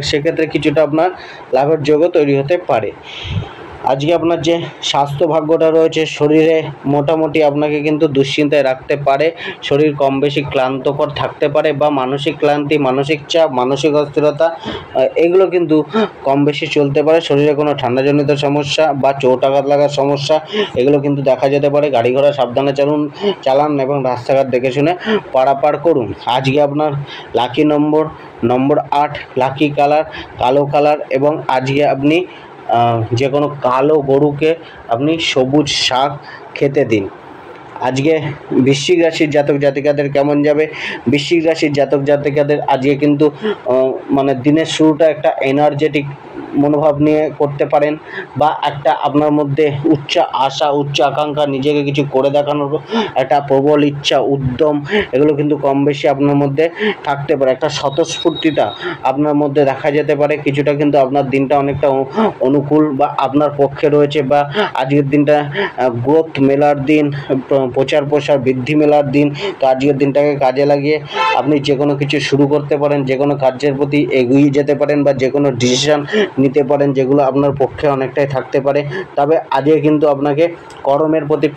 সেক্ষেত্রে কিছুটা আপনার লাভের যোগও তৈরি হতে পারে। আজকে আপনার যে স্বাস্থ্য ভাগ্যটা রয়েছে, শরীরে মোটামুটি আপনাকে কিন্তু দুশ্চিন্তায় রাখতে পারে। শরীর কম বেশি ক্লান্তকর থাকতে পারে, বা মানসিক ক্লান্তি, মানসিক চাপ, মানসিক অস্থিরতা এগুলো কিন্তু কম বেশি চলতে পারে। শরীরে কোনো ঠান্ডাজনিত সমস্যা বা চোট আঘাত লাগার সমস্যা এগুলো কিন্তু দেখা যেতে পারে। গাড়ি ঘোড়া সাবধানে চালান এবং রাস্তাঘাট দেখে শুনে পারাপার করুন। আজকে আপনার লাকি নম্বর 8, লাকি কালার কালো কালার, এবং আজকে আপনি যে কোনো কালো গরুকে আপনি সবুজ শাক খেতে দিন। আজকে বৃশ্চিক রাশির জাতক জাতিকাদের কেমন যাবে? বৃশ্চিক রাশির জাতক জাতিকাদের আজকে কিন্তু মানে দিনের শুরুটা একটা এনার্জেটিক মনোভাব নিয়ে করতে পারেন, বা একটা আপনার মধ্যে উচ্চ আশা, উচ্চ আকাঙ্ক্ষা, নিজেকে কিছু করে দেখানোর একটা প্রবল ইচ্ছা, উদ্যম এগুলো কিন্তু কম বেশি আপনার মধ্যে থাকতে পারে। একটা স্বতঃস্ফূর্তিতা আপনার মধ্যে দেখা যেতে পারে। কিছুটা কিন্তু আপনার দিনটা অনেকটা অনুকূল বা আপনার পক্ষে রয়েছে, বা আজকের দিনটা গ্রোথ মেলার দিন, প্রচার প্রসার বৃদ্ধি মেলার দিন। তো আজকের দিনটাকে কাজে লাগিয়ে আপনি যে কোনো কিছু শুরু করতে পারেন, যে কোনো কার্যের প্রতি এগিয়ে যেতে পারেন, বা যে কোনো ডিসিশন নিতে পারেন যেগুলো আপনার পক্ষে অনেকটাই থাকতে পারে। তবে আজকে কিন্তু আপনাকে কর্মের প্রতি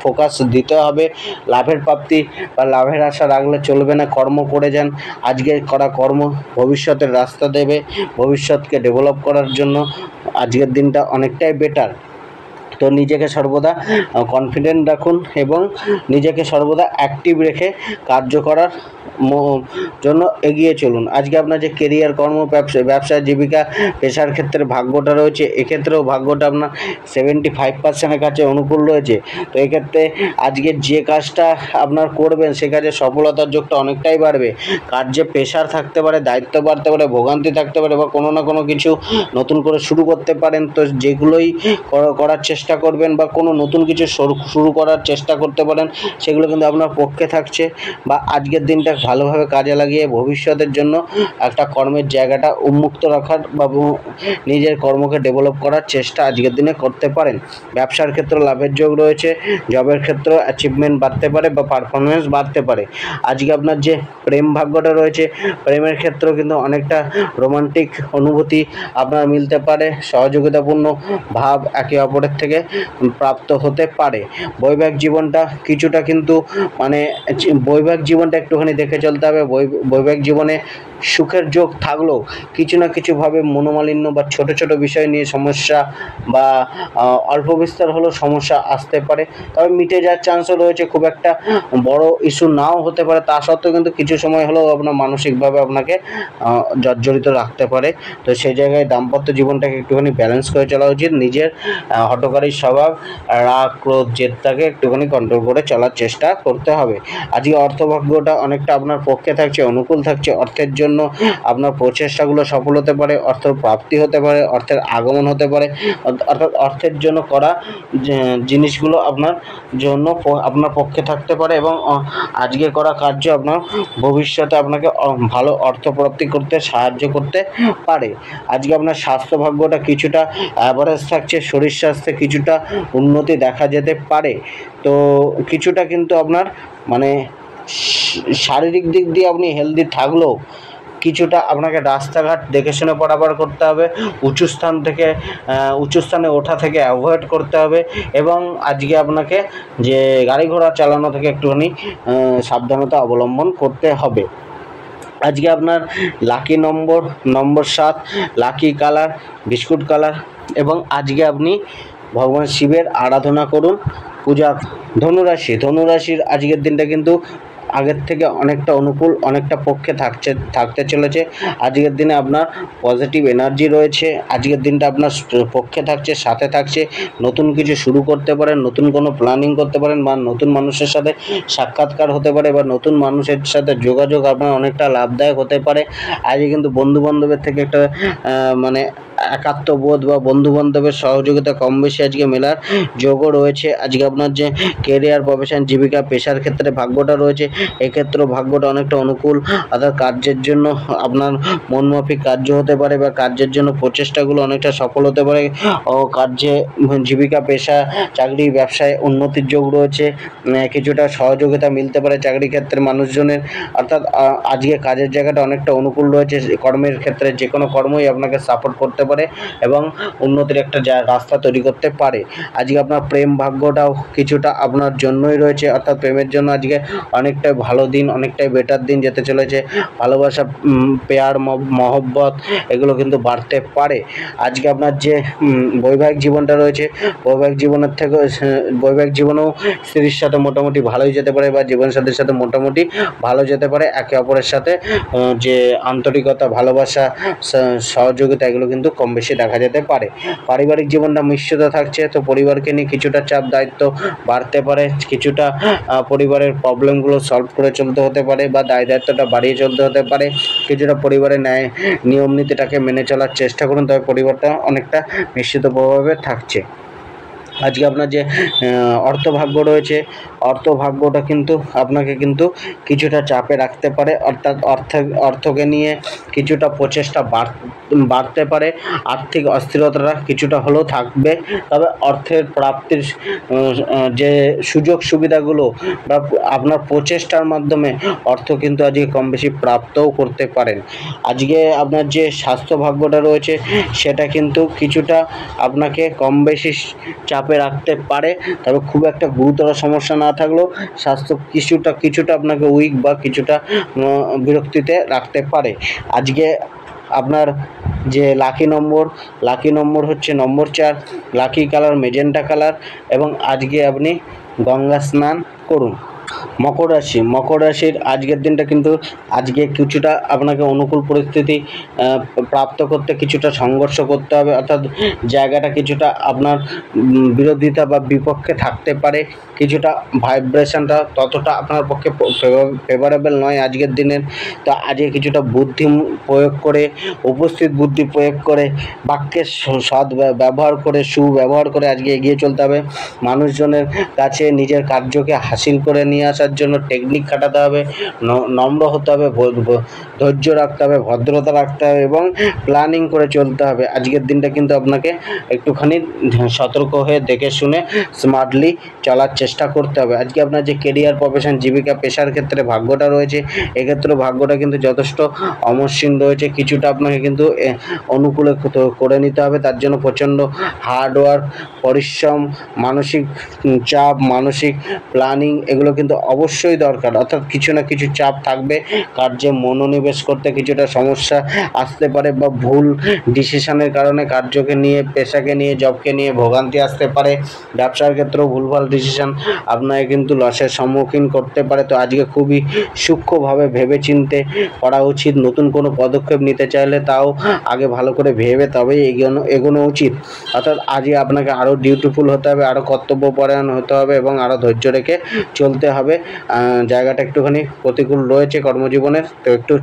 ফোকাস দিতে হবে। লাভের প্রাপ্তি বা লাভের আশা রাখলে চলবে না, কর্ম করে যান। আজকে করা কর্ম ভবিষ্যতের রাস্তা দেবে, ভবিষ্যৎকে ডেভেলপ করার জন্য আজকের দিনটা অনেকটাই বেটার। তো নিজেকে সর্বদা কনফিডেন্ট রাখুন, এবং নিজেকে সর্বদা অ্যাক্টিভ রেখে কার্য করার জন্য এগিয়ে চলুন। আজকে আপনার যে কেরিয়ার, কর্ম, ব্যবসা, জীবিকা, পেশার ক্ষেত্রে ভাগ্যটা রয়েছে, এক্ষেত্রেও ভাগ্যটা আপনার 75% কাছে অনুকূল রয়েছে। তো এক্ষেত্রে আজকে যে কাজটা আপনার করবেন সে কাজে সফলতার যোগটা অনেকটাই বাড়বে। কার্যে প্রেশার থাকতে পারে, দায়িত্ব বাড়তে পারে, ভোগান্তি থাকতে পারে, বা কোনো না কোনো কিছু নতুন করে শুরু করতে পারেন। তো যেগুলোই করার চেষ্টা করবেন, বা কোনো নতুন কিছু শুরু করার চেষ্টা করতে পারেন, সেগুলো কিন্তু আপনার পক্ষে থাকছে। বা আজকের দিনটা ভালোভাবে কাজে লাগিয়ে ভবিষ্যতের জন্য একটা কর্মের জায়গাটা উন্মুক্ত রাখার, বা নিজের কর্মকে ডেভেলপ করার চেষ্টা আজকের দিনে করতে পারেন। ব্যবসার ক্ষেত্রে লাভের যোগ রয়েছে, জবের ক্ষেত্রে অ্যাচিভমেন্ট বাড়তে পারে, বা পারফরমেন্স বাড়তে পারে। আজকে আপনার যে প্রেম ভাগ্যটা রয়েছে, প্রেমের ক্ষেত্রেও কিন্তু অনেকটা রোমান্টিক অনুভূতি আপনার মিলতে পারে, সহযোগিতাপূর্ণ ভাব একে অপরের থেকে প্রাপ্ত হতে পারে। বৈবাহিক জীবনটা কিছুটা কিন্তু মানে বৈবাহিক জীবনটা একটুখানি দেখে চলতে হবে। বৈবাহিক জীবনে সুখের যোগ থাকলেও কিছু না কিছুভাবে মনোমালিন্য বা ছোট ছোট বিষয় নিয়ে সমস্যা বা অল্প বিস্তর হলেও সমস্যা আসতে পারে, তবে মিটে যাওয়ার চান্সও রয়েছে। খুব একটা বড় ইস্যু নাও হতে পারে, তা সত্ত্বেও কিন্তু কিছু সময় হলেও আপনার মানসিকভাবে আপনাকে জর্জরিত রাখতে পারে। তো সেই জায়গায় দাম্পত্য জীবনটাকে একটুখানি ব্যালেন্স করে চলা উচিত। নিজের হঠকারী স্বভাব, রাগ, ক্রোধ, জেদটাকে একটুখানি কন্ট্রোল করে চলার চেষ্টা করতে হবে। আজকে অর্থভাগ্যটা অনেকটা আপনার পক্ষে থাকছে, অনুকূল থাকছে। অর্থের জন্য আপনার প্রচেষ্টাগুলো সফল হতে পারে, অর্থ প্রাপ্তি হতে পারে, অর্থের আগমন হতে পারে, অর্থাৎ অর্থের জন্য করা জিনিসগুলো আপনার জন্য আপনার পক্ষে থাকতে পারে এবং আজকে করা কার্য আপনার ভবিষ্যতে আপনাকে ভালো অর্থপ্রাপ্তি করতে সাহায্য করতে পারে। আজকে আপনার স্বাস্থ্য ভাগ্যটা কিছুটা অ্যাভারেজ থাকছে, শরীর স্বাস্থ্যে কিছুটা উন্নতি দেখা যেতে পারে। তো কিছুটা কিন্তু আপনার মানে শারীরিক দিক দিয়ে আপনি হেলদি থাকলেও কিছুটা আপনাকে রাস্তাঘাট দেখে শুনে পারাপার করতে হবে, উঁচু স্থানে ওঠা থেকে অ্যাভয়েড করতে হবে এবং আজকে আপনাকে যে গাড়ি ঘোড়া চালানো থেকে একটুখানি সাবধানতা অবলম্বন করতে হবে। আজকে আপনার লাকি নম্বর 7, লাকি কালার বিস্কুট কালার এবং আজকে আপনি ভগবান শিবের আরাধনা করুন, পূজা। ধনুরাশির আজকের দিনটা কিন্তু আগের থেকে অনেকটা অনুকূল, অনেকটা পক্ষে থাকতে চলেছে। আজকের দিনে আপনার পজিটিভ এনার্জি রয়েছে। আজকের দিনটা আপনার পক্ষে থাকছে, সাথে থাকছে। নতুন কিছু শুরু করতে পারেন, নতুন কোনো প্ল্যানিং করতে পারেন বা নতুন মানুষের সাথে সাক্ষাৎকার হতে পারে বা নতুন মানুষের সাথে যোগাযোগ আপনার অনেকটা লাভদায়ক হতে পারে। আজকে কিন্তু বন্ধুবান্ধবের থেকে একটা মানে একাত্মবোধ বা বন্ধুবান্ধবের সহযোগিতা কম বেশি আজকে মেলার যোগও রয়েছে। আজকে আপনার যে কেরিয়ার, প্রফেশন, জীবিকা, পেশার ক্ষেত্রে ভাগ্যটা রয়েছে, এক্ষেত্রেও ভাগ্যটা অনেকটা অনুকূল। অর্থাৎ কার্যের জন্য আপনার মনমাফিক কার্য হতে পারে বা কার্যের জন্য প্রচেষ্টাগুলো অনেকটা সফল হতে পারে ও কার্যে, জীবিকা, পেশা, চাকরি, ব্যবসায় উন্নতির যোগ রয়েছে। কিছুটা সহযোগিতা মিলতে পারে চাকরি ক্ষেত্রে মানুষজনের। অর্থাৎ আজকে কাজের জায়গাটা অনেকটা অনুকূল রয়েছে। কর্মের ক্ষেত্রে যে কোনো কর্মই আপনাকে সাপোর্ট করতে পারে এবং উন্নতির একটা রাস্তা তৈরি করতে পারে। আজকে আপনার প্রেম ভাগ্যটাও কিছুটা আপনার জন্যই রয়েছে, অর্থাৎ প্রেমের জন্য আজকে অনেকটাই ভালো দিন, অনেকটাই বেটার দিন যেতে চলেছে। ভালোবাসা, পেয়ার, মহব্বত এগুলো কিন্তু বাড়তে পারে। আজকে আপনার যে বৈবাহিক জীবনটা রয়েছে, বৈবাহিক জীবনেও স্ত্রীর সাথে মোটামুটি ভালোই যেতে পারে বা জীবনসাথীর সাথে মোটামুটি ভালো যেতে পারে। একে অপরের সাথে যে আন্তরিকতা, ভালোবাসা, সহযোগিতা এগুলো কিন্তু কম বেশি দেখা যেতে পারে। পারিবারিক জীবনটা মিশ্রিত থাকছে, তো পরিবারকে নিয়ে কিছুটা চাপ দায়িত্ব বাড়তে পারে। কিছুটা পরিবারের প্রবলেমগুলো সলভ করে চলতে হতে পারে বা দায়িত্বটা বাড়িয়ে চলতে হতে পারে। কিছুটা পরিবারের নিয়ম নীতিটাকে মেনে চলার চেষ্টা করুন, তবে পরিবারটা অনেকটা মিশ্রিত প্রভাবে থাকছে। আজকে আপনার যে অর্থভাগ্য রয়েছে, অর্থভাগ্যটা কিন্তু আপনাকে কিন্তু কিছুটা চাপে রাখতে পারে। অর্থাৎ অর্থকে নিয়ে কিছুটা প্রচেষ্টা বাড়তে পারে। আর্থিক অস্থিরতাটা কিছুটা হলেও থাকবে, তবে অর্থের প্রাপ্তির যে সুযোগ সুবিধাগুলো বা আপনার প্রচেষ্টার মাধ্যমে অর্থ কিন্তু আজকে কম বেশি প্রাপ্তও করতে পারেন। আজকে আপনার যে স্বাস্থ্য ভাগ্যটা রয়েছে সেটা কিন্তু কিছুটা আপনাকে কম বেশি চাপে রাখতে পারে, তবে খুব একটা গুরুতর সমস্যা না থাকলেও স্বাস্থ্য কিছুটা আপনাকে উইক বা কিছুটা বিরক্তিতে রাখতে পারে। আজকে আপনার যে লাকি নম্বর হচ্ছে নম্বর 4, লাকি কালার মেজেন্টা কালার এবং আজকে আপনি গঙ্গা স্নান করুন। মকর রাশির আজকের দিনটা কিন্তু আজকে কিছুটা আপনাকে অনুকূল পরিস্থিতি প্রাপ্ত করতে কিছুটা সংঘর্ষ করতে হবে, অর্থাৎ জায়গাটা কিছুটা আপনার বিরোধিতা বা বিপক্ষে থাকতে পারে। কিছুটা ভাইব্রেশনটা ততটা আপনার পক্ষে ফেভারেবল নয় আজকের দিনের। তো আজকে কিছুটা বুদ্ধি প্রয়োগ করে, উপস্থিত বুদ্ধি প্রয়োগ করে, বাক্যের সৎ ব্যবহার করে, সুব্যবহার করে আজকে এগিয়ে চলতে হবে। মানুষজনের কাছে নিজের কার্যকে হাসিল করে নিয়ে আসার জন্য টেকনিক খাটাতে হবে, নম্র হতে হবে, ধৈর্য রাখতে হবে, ভদ্রতা রাখতে হবে এবং প্ল্যানিং করে চলতে হবে। আজকের দিনটা কিন্তু আপনাকে একটুখানি সতর্ক হয়ে দেখে শুনে স্মার্টলি চলার চেষ্টা করতে হবে। আজকে আপনার যে কেরিয়ার, প্রফেশন, জীবিকা, পেশার ক্ষেত্রে ভাগ্যটা রয়েছে, এক্ষেত্রে ভাগ্যটা কিন্তু যথেষ্ট অমসৃণ রয়েছে। কিছুটা আপনাকে কিন্তু অনুকূলে করে নিতে হবে। তার জন্য প্রচণ্ড হার্ডওয়ার্ক, পরিশ্রম, মানসিক চাপ, মানসিক প্ল্যানিং এগুলো কিন্তু কিন্তু অবশ্যই দরকার, অর্থাৎ কিছু না কিছু চাপ থাকবে, কার্যে মনোনিবেশ করতে কিছুটা সমস্যা আসতে পারে বা ভুল ডিসিশনের কারণে কার্যকে নিয়ে, পেশাকে নিয়ে, জবকে নিয়ে ভোগান্তি আসতে পারে। ব্যবসার ক্ষেত্রেও ভুলভাল ডিসিশন আপনাকে কিন্তু লসের সম্মুখীন করতে পারে। তো আজকে খুবই সূক্ষ্মভাবে ভেবেচিন্তে করা উচিত। নতুন কোনো পদক্ষেপ নিতে চাইলে তাও আগে ভালো করে ভেবে তবেই এগোনো উচিত। অর্থাৎ আজকে আপনাকে আরও ডিউটিফুল হতে হবে, আরও কর্তব্যপরায়ণ হতে হবে এবং আরও ধৈর্য রেখে চলতে হবে। জায়গাটা একটুখানি প্রতিকূল রয়েছে কর্মজীবনের, তো একটু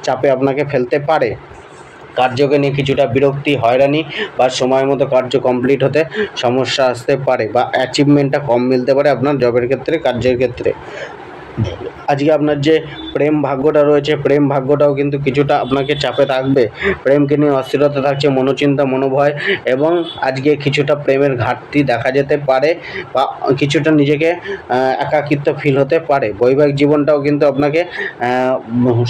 চাপে আপনাকে ফেলতে পারে। কার্যকে নিয়ে কিছুটা বিরক্তি, হয়রানি বা সময় মতো কার্য কমপ্লিট হতে সমস্যা আসতে পারে বা অ্যাচিভমেন্টটা কম মিলতে পারে আপনার জবের ক্ষেত্রে, কার্যের ক্ষেত্রে। আজকে আপনার যে প্রেম ভাগ্যটা রয়েছে, প্রেম ভাগ্যটাও কিন্তু কিছুটা আপনাকে চাপে রাখবে। প্রেমকে নিয়ে অস্থিরতা থাকছে, মনোচিন্তা, মনোভয় এবং আজকে কিছুটা প্রেমের ঘাটতি দেখা যেতে পারে বা কিছুটা নিজেকে একাকিত্ব ফিল হতে পারে। বৈবাহিক জীবনটাও কিন্তু আপনাকে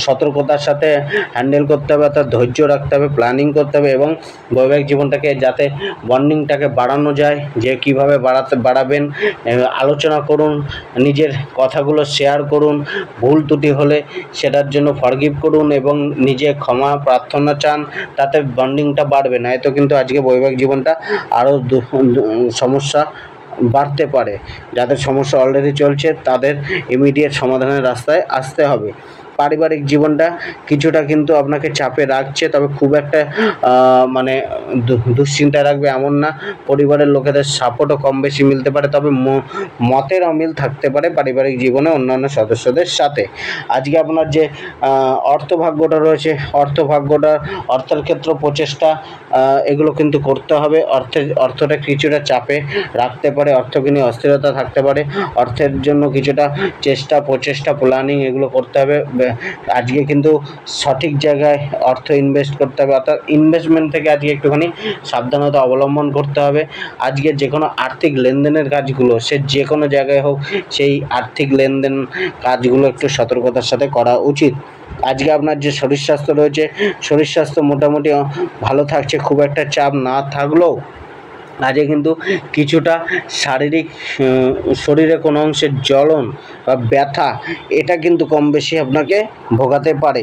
সতর্কতার সাথে হ্যান্ডেল করতে হবে, অর্থাৎ ধৈর্য রাখতে হবে, প্ল্যানিং করতে হবে এবং বৈবাহিক জীবনটাকে যাতে বন্ডিংটাকে বাড়ানো যায়, যে কীভাবে বাড়াবেন আলোচনা করুন, নিজের কথাগুলো শেয়ার করুন, ভুল ত্রুটি হলে সেটার জন্য ফরগিভ করুন এবং নিজে ক্ষমা প্রার্থনা চান, তাতে বন্ডিংটা বাড়বে। নয়তো কিন্তু আজকে বৈবাহিক জীবনটা আরও সমস্যা বাড়তে পারে। যাদের সমস্যা অলরেডি চলছে তাদের ইমিডিয়েট সমাধানের রাস্তায় আসতে হবে। পারিবারিক জীবনটা কিছুটা কিন্তু আপনাকে চাপে রাখছে, তবে খুব একটা মানে দুশ্চিন্তায় রাখবে এমন না। পরিবারের লোকেদের সাপোর্টও কম বেশি মিলতে পারে, তবে মতের অমিল থাকতে পারে পারিবারিক জীবনে অন্যান্য সদস্যদের সাথে। আজকে আপনার যে অর্থভাগ্যটা রয়েছে, অর্থের ক্ষেত্রে প্রচেষ্টা এগুলো কিন্তু করতে হবে। অর্থটা কিছুটা চাপে রাখতে পারে, অর্থকে নিয়ে অস্থিরতা থাকতে পারে। অর্থের জন্য কিছুটা প্রচেষ্টা, প্ল্যানিং এগুলো করতে হবে। আজকে কিন্তু সঠিক জায়গায় অর্থ ইনভেস্ট করতে হবে, অর্থাৎ ইনভেস্টমেন্ট থেকে আজকে একটুখানি সাবধানতা অবলম্বন করতে হবে। আজকে যে কোনো আর্থিক লেনদেনের কাজগুলো, সে যে কোনো জায়গায় হোক, সেই আর্থিক লেনদেন কাজগুলো একটু সতর্কতার সাথে করা উচিত। আজকে আপনার যে শরীর স্বাস্থ্য রয়েছে, শরীর স্বাস্থ্য মোটামুটি ভালো থাকছে, খুব একটা চাপ না থাকলেও আজকে কিন্তু কিছুটা শারীরিক শরীরে কোনো অংশের জ্বলন বা ব্যথা এটা কিন্তু কম বেশি আপনাকে ভোগাতে পারে।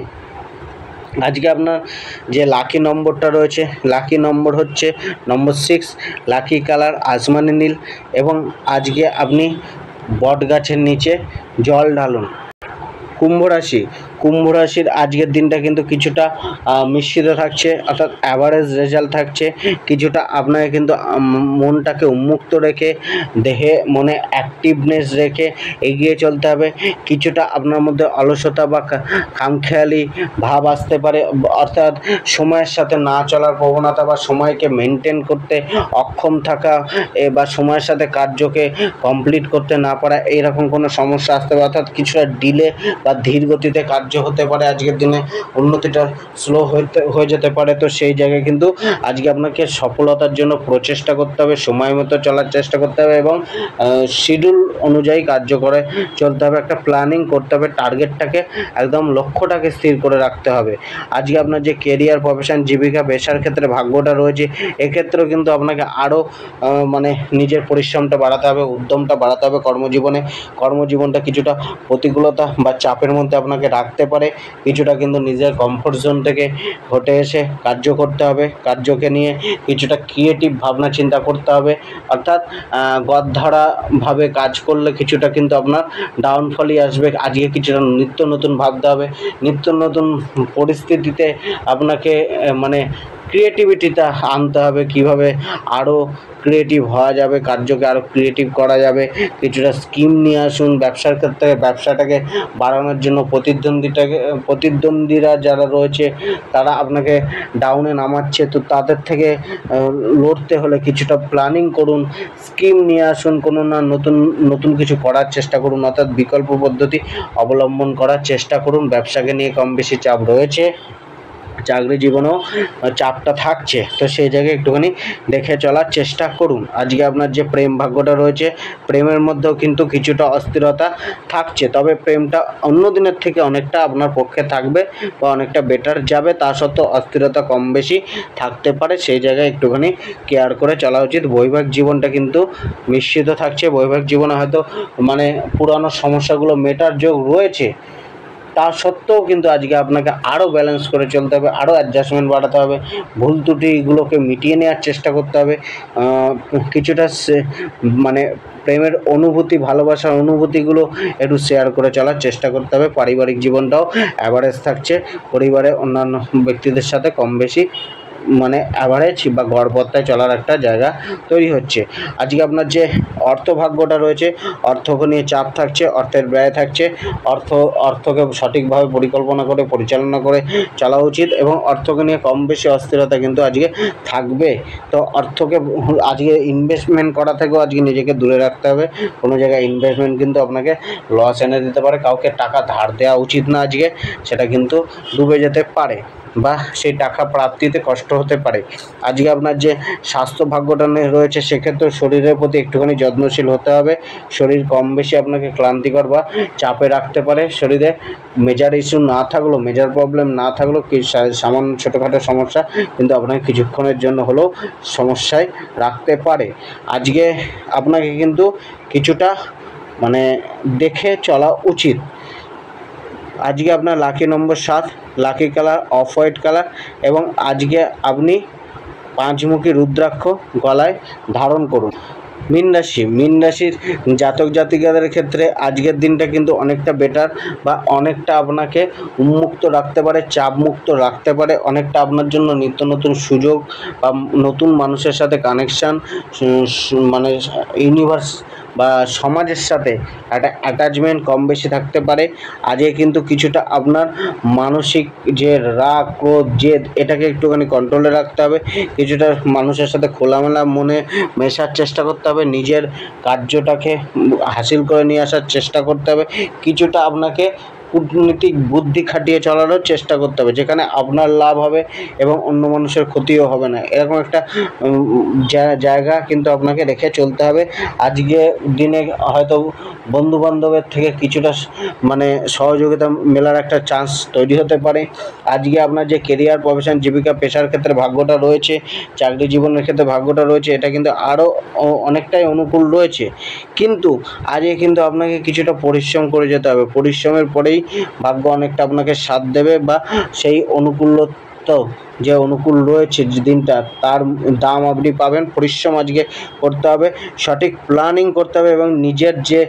আজকে আপনার যে লাকি নম্বরটা রয়েছে, লাকি নম্বর হচ্ছে নম্বর 6, লাকি কালার আসমানি নীল এবং আজকে আপনি বট গাছের নিচে জল ঢালুন। কুম্ভ রাশির আজকের দিনটা কিন্তু কিছুটা মিশ্রিত থাকছে, অর্থাৎ অ্যাভারেজ রেজাল্ট থাকছে। কিছুটা আপনাকে কিন্তু মনটাকে উন্মুক্ত রেখে, দেহে মনে অ্যাক্টিভনেস রেখে এগিয়ে চলতে হবে। কিছুটা আপনার মধ্যে অলসতা বা খামখেয়ালি ভাব আসতে পারে, অর্থাৎ সময়ের সাথে না চলার প্রবণতা বা সময়কে মেনটেন করতে অক্ষম থাকা বা সময়ের সাথে কার্যকে কমপ্লিট করতে না পারা, এইরকম কোনো সমস্যা আসতে পারে। অর্থাৎ কিছুটা ডিলে বা ধীর গতিতে কার্য হতে পারে। আজকের দিনে উন্নতিটা স্লো হয়ে যেতে পারে। তো সেই জায়গায় কিন্তু আজকে আপনাকে সফলতার জন্য প্রচেষ্টা করতে হবে, সময় মতো চলার চেষ্টা করতে হবে এবং শিডিউল অনুযায়ী কার্য করে চলতে হবে। একটা প্ল্যানিং করতে হবে, টার্গেটটাকে একদম লক্ষ্যটাকে স্থির করে রাখতে হবে। আজকে আপনার যে কেরিয়ার, প্রফেশন, জীবিকা, পেশার ক্ষেত্রে ভাগ্যটা রয়েছে, এক্ষেত্রেও কিন্তু আপনাকে আরও মানে নিজের পরিশ্রমটা বাড়াতে হবে, উদ্যমটা বাড়াতে হবে। কর্মজীবনটা কিছুটা প্রতিকূলতা বা চাপের মধ্যে আপনাকে রাখতে পারে। কিছুটা কিন্তু নিজের কমফোর্ট জোন থেকে হটে এসে কার্য করতে হবে। কার্যকে নিয়ে কিছুটা ক্রিয়েটিভ ভাবনা চিন্তা করতে হবে, অর্থাৎ গদধরাভাবে কাজ করলে কিছুটা কিন্তু আপনার ডাউনফলই আসবে। আজকে কিছুটা নিত্য নতুন ভাবতে হবে, নিত্য নতুন পরিস্থিতিতে আপনাকে মানে ক্রিয়েটিভিটিটা আনতে হবে, কীভাবে আরও ক্রিয়েটিভ হওয়া যাবে, কার্যকে আরও ক্রিয়েটিভ করা যাবে। কিছুটা স্কিম নিয়ে আসুন। ব্যবসার ক্ষেত্রে ব্যবসাটাকে বাড়ানোর জন্য প্রতিদ্বন্দ্বীরা যারা রয়েছে তারা আপনাকে ডাউনে নামাচ্ছে, তো তাদের থেকে লড়তে হলে কিছুটা প্ল্যানিং করুন, স্কিম নিয়ে আসুন, কোনো না নতুন কিছু করার চেষ্টা করুন, অর্থাৎ বিকল্প পদ্ধতি অবলম্বন করার চেষ্টা করুন। ব্যবসাকে নিয়ে কম বেশি চাপ রয়েছে, চাকরি জীবনেও চাপটা থাকছে, তো সেই জায়গায় একটুখানি দেখে চলার চেষ্টা করুন। আজকে আপনার যে প্রেম ভাগ্যটা রয়েছে, প্রেমের মধ্যেও কিন্তু কিছুটা অস্থিরতা থাকছে, তবে প্রেমটা অন্য দিনের থেকে অনেকটা আপনার পক্ষে থাকবে বা অনেকটা বেটার যাবে। তা সত্ত্বেও অস্থিরতা কম বেশি থাকতে পারে, সেই জায়গায় একটুখানি কেয়ার করে চলা উচিত। বৈবাহিক জীবনটা কিন্তু মিশ্রিত থাকছে, বৈবাহিক জীবনে হয়তো মানে পুরানো সমস্যাগুলো মেটার যোগ রয়েছে, তা সত্ত্বেও কিন্তু আজকে আপনাকে আরও ব্যালেন্স করে চলতে হবে, আরও অ্যাডজাস্টমেন্ট বাড়াতে হবে, ভুল ত্রুটিগুলোকে মিটিয়ে নেওয়ার চেষ্টা করতে হবে। কিছুটা মানে প্রেমের অনুভূতি, ভালোবাসার অনুভূতিগুলো একটু শেয়ার করে চলার চেষ্টা করতে হবে। পারিবারিক জীবনটাও অ্যাভারেজ থাকছে, পরিবারে অন্যান্য ব্যক্তিদের সাথে কম বেশি মানে অ্যাভারেজ বা গড়পত্তায় চলার একটা জায়গা তৈরি হচ্ছে। আজকে আপনার যে অর্থভাগ্যটা রয়েছে, অর্থকে নিয়ে চাপ থাকছে, অর্থের ব্যয় থাকছে, অর্থকে সঠিকভাবে পরিকল্পনা করে পরিচালনা করে চলা উচিত, এবং অর্থকে নিয়ে কম বেশি অস্থিরতা কিন্তু আজকে থাকবে। তো অর্থকে আজকে ইনভেস্টমেন্ট করা থেকেও আজকে নিজেকে দূরে রাখতে হবে। কোনো জায়গায় ইনভেস্টমেন্ট কিন্তু আপনাকে লস এনে দিতে পারে, কাউকে টাকা ধার দেওয়া উচিত না আজকে, সেটা কিন্তু ডুবে যেতে পারে বা সেই টাকা প্রাপ্তিতে কষ্ট হতে পারে। আজকে আপনার যে স্বাস্থ্য ভাগ্যটা রয়েছে, সেক্ষেত্রে শরীরের প্রতি একটুখানি যত্নশীল হতে হবে। শরীর কম বেশি আপনাকে ক্লান্তিকর বা চাপে রাখতে পারে। শরীরে মেজর ইস্যু না থাকলেও, মেজর প্রবলেম না থাকলেও সামান্য ছোটোখাটো সমস্যা কিন্তু আপনাকে কিছুক্ষণের জন্য হলেও সমস্যায় রাখতে পারে। আজকে আপনাকে কিন্তু কিছুটা মানে দেখে চলা উচিত। আজকে আপনার লাকি নম্বর 7, lucky colour off white colour, এবং আজকে আপনি 5মুখী রুদ্রাক্ষ গলায় ধারণ করুন। মীন রাশির জাতক জাতিকাদের ক্ষেত্রে আজকের দিনটা কিন্তু অনেকটা বেটার বা অনেকটা আপনাকে উন্মুক্ত রাখতে পারে, চাপমুক্ত রাখতে পারে। অনেকটা আপনার জন্য নিত্য নতুন সুযোগ বা নতুন মানুষের সাথে কানেকশান, মানে ইউনিভার্স বা সমাজের সাথে একটা অ্যাটাচমেন্ট কম বেশি থাকতে পারে। আজকে কিন্তু কিছুটা আপনার মানসিক যে রাগ, ক্রোধ, জেদ, এটাকে একটুখানি কন্ট্রোলে রাখতে হবে। কিছুটা মানুষের সাথে খোলামেলা মনে মেশার চেষ্টা করতে হবে, নিজের কার্যটাকে হাসিল করে নিয়ে আসার চেষ্টা করতে হবে। কিছুটা আপনাকে কূটনৈতিক বুদ্ধি খাটিয়ে চলানোর চেষ্টা করতে হবে, যেখানে আপনার লাভ হবে এবং অন্য মানুষের ক্ষতিও হবে না। এরকম একটা জায়গা কিন্তু আপনাকে রেখে চলতে হবে। আজকে দিনে হয়তো বন্ধুবান্ধবের থেকে কিছুটা মানে সহযোগিতা মেলার একটা চান্স তৈরি হতে পারে। আজকে আপনার যে কেরিয়ার, প্রফেশন, জীবিকা, পেশার ক্ষেত্রে ভাগ্যটা রয়েছে, চাকরি জীবনের ক্ষেত্রে ভাগ্যটা রয়েছে, এটা কিন্তু আরও অনেকটাই অনুকূল রয়েছে। কিন্তু আজকে কিন্তু আপনাকে কিছুটা পরিশ্রম করে যেতে হবে। পরিশ্রমের পরেই ভাগ্য অনেকটা আপনাকে সাথ দেবে, বা সেই অনুকূলতা যে অনুকূল রয়েছে যে দিনটা, তার দাম আপনি পাবেন। পরিশ্রম আজকে করতে হবে, সঠিক প্ল্যানিং করতে হবে, এবং নিজের যে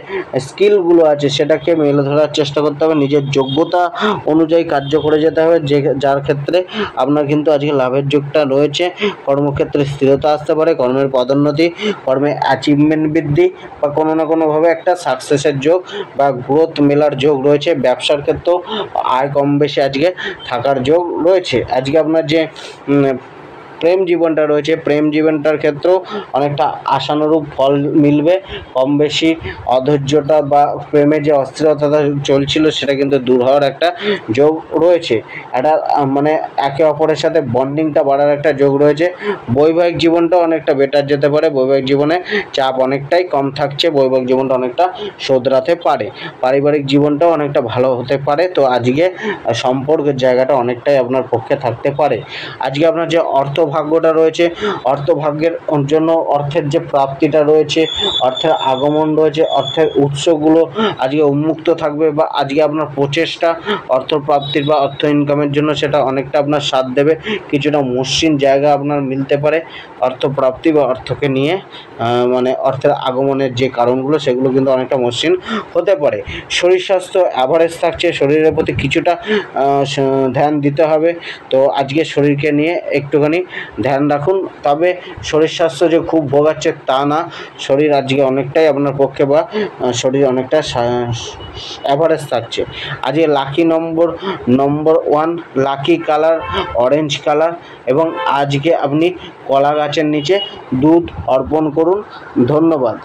স্কিলগুলো আছে সেটাকে মেলে ধরার চেষ্টা করতে হবে। নিজের যোগ্যতা অনুযায়ী কার্য করে যেতে হবে, যার ক্ষেত্রে আপনার কিন্তু আজকে লাভের যোগটা রয়েছে। কর্মক্ষেত্রে স্থিরতা আসতে পারে, কর্মের পদোন্নতি, কর্মে অ্যাচিভমেন্ট বৃদ্ধি, বা কোনো না কোনোভাবে একটা সাকসেসের যোগ বা গ্রোথ মেলার যোগ রয়েছে। ব্যবসার ক্ষেত্রেও আয় কম বেশি আজকে থাকার যোগ রয়েছে। আজকে আপনার যে প্রেম জীবনটা রয়েছে, প্রেম জীবনটার ক্ষেত্রেও অনেকটা আশানুরূপ ফল মিলবে। কম বেশি অধৈর্যটা বা প্রেমের যে অস্থিরতা চলছিল, সেটা কিন্তু দূর হওয়ার একটা যোগ রয়েছে। একটা মানে একে অপরের সাথে বন্ডিংটা বাড়ার একটা যোগ রয়েছে। বৈবাহিক জীবনটা অনেকটা বেটার যেতে পারে, বৈবাহিক জীবনে চাপ অনেকটাই কম থাকছে, বৈবাহিক জীবনটা অনেকটা শোধরাতে পারে, পারিবারিক জীবনটাও অনেকটা ভালো হতে পারে। তো আজকে সম্পর্কের জায়গাটা অনেকটাই আপনার পক্ষে থাকতে পারে। আজকে আপনার যে অর্থভাগ্যটা রয়েছে, অর্থভাগ্যের জন্য অর্থের যে প্রাপ্তিটা রয়েছে, অর্থের আগমন রয়েছে, অর্থের উৎসগুলো আজকে উন্মুক্ত থাকবে, বা আজকে আপনার প্রচেষ্টা অর্থ প্রাপ্তির বা অর্থ ইনকামের জন্য সেটা অনেকটা আপনার সাথ দেবে। কিছুটা মসৃণ জায়গা আপনার মিলতে পারে অর্থপ্রাপ্তি বা অর্থকে নিয়ে, মানে অর্থের আগমনের যে কারণগুলো সেগুলো কিন্তু অনেকটা মসৃণ হতে পারে। শরীর স্বাস্থ্য অ্যাভারেজ থাকছে, শরীরের প্রতি কিছুটা ধ্যান দিতে হবে। তো আজকে শরীরকে নিয়ে একটুখানি ধ্যান রাখুন। তবে শরীর স্বাস্থ্য যে খুব ভোগাচ্ছে তা না, শরীর আজকে অনেকটাই আপনার পক্ষে বা শরীর অনেকটা অ্যাভারেজ থাকছে। আজকে লাকি নম্বর 1, লাকি কালার অরেঞ্জ কালার, এবং আজকে আপনি কলা গাছের নিচে দুধ অর্পণ করুন। ধন্যবাদ।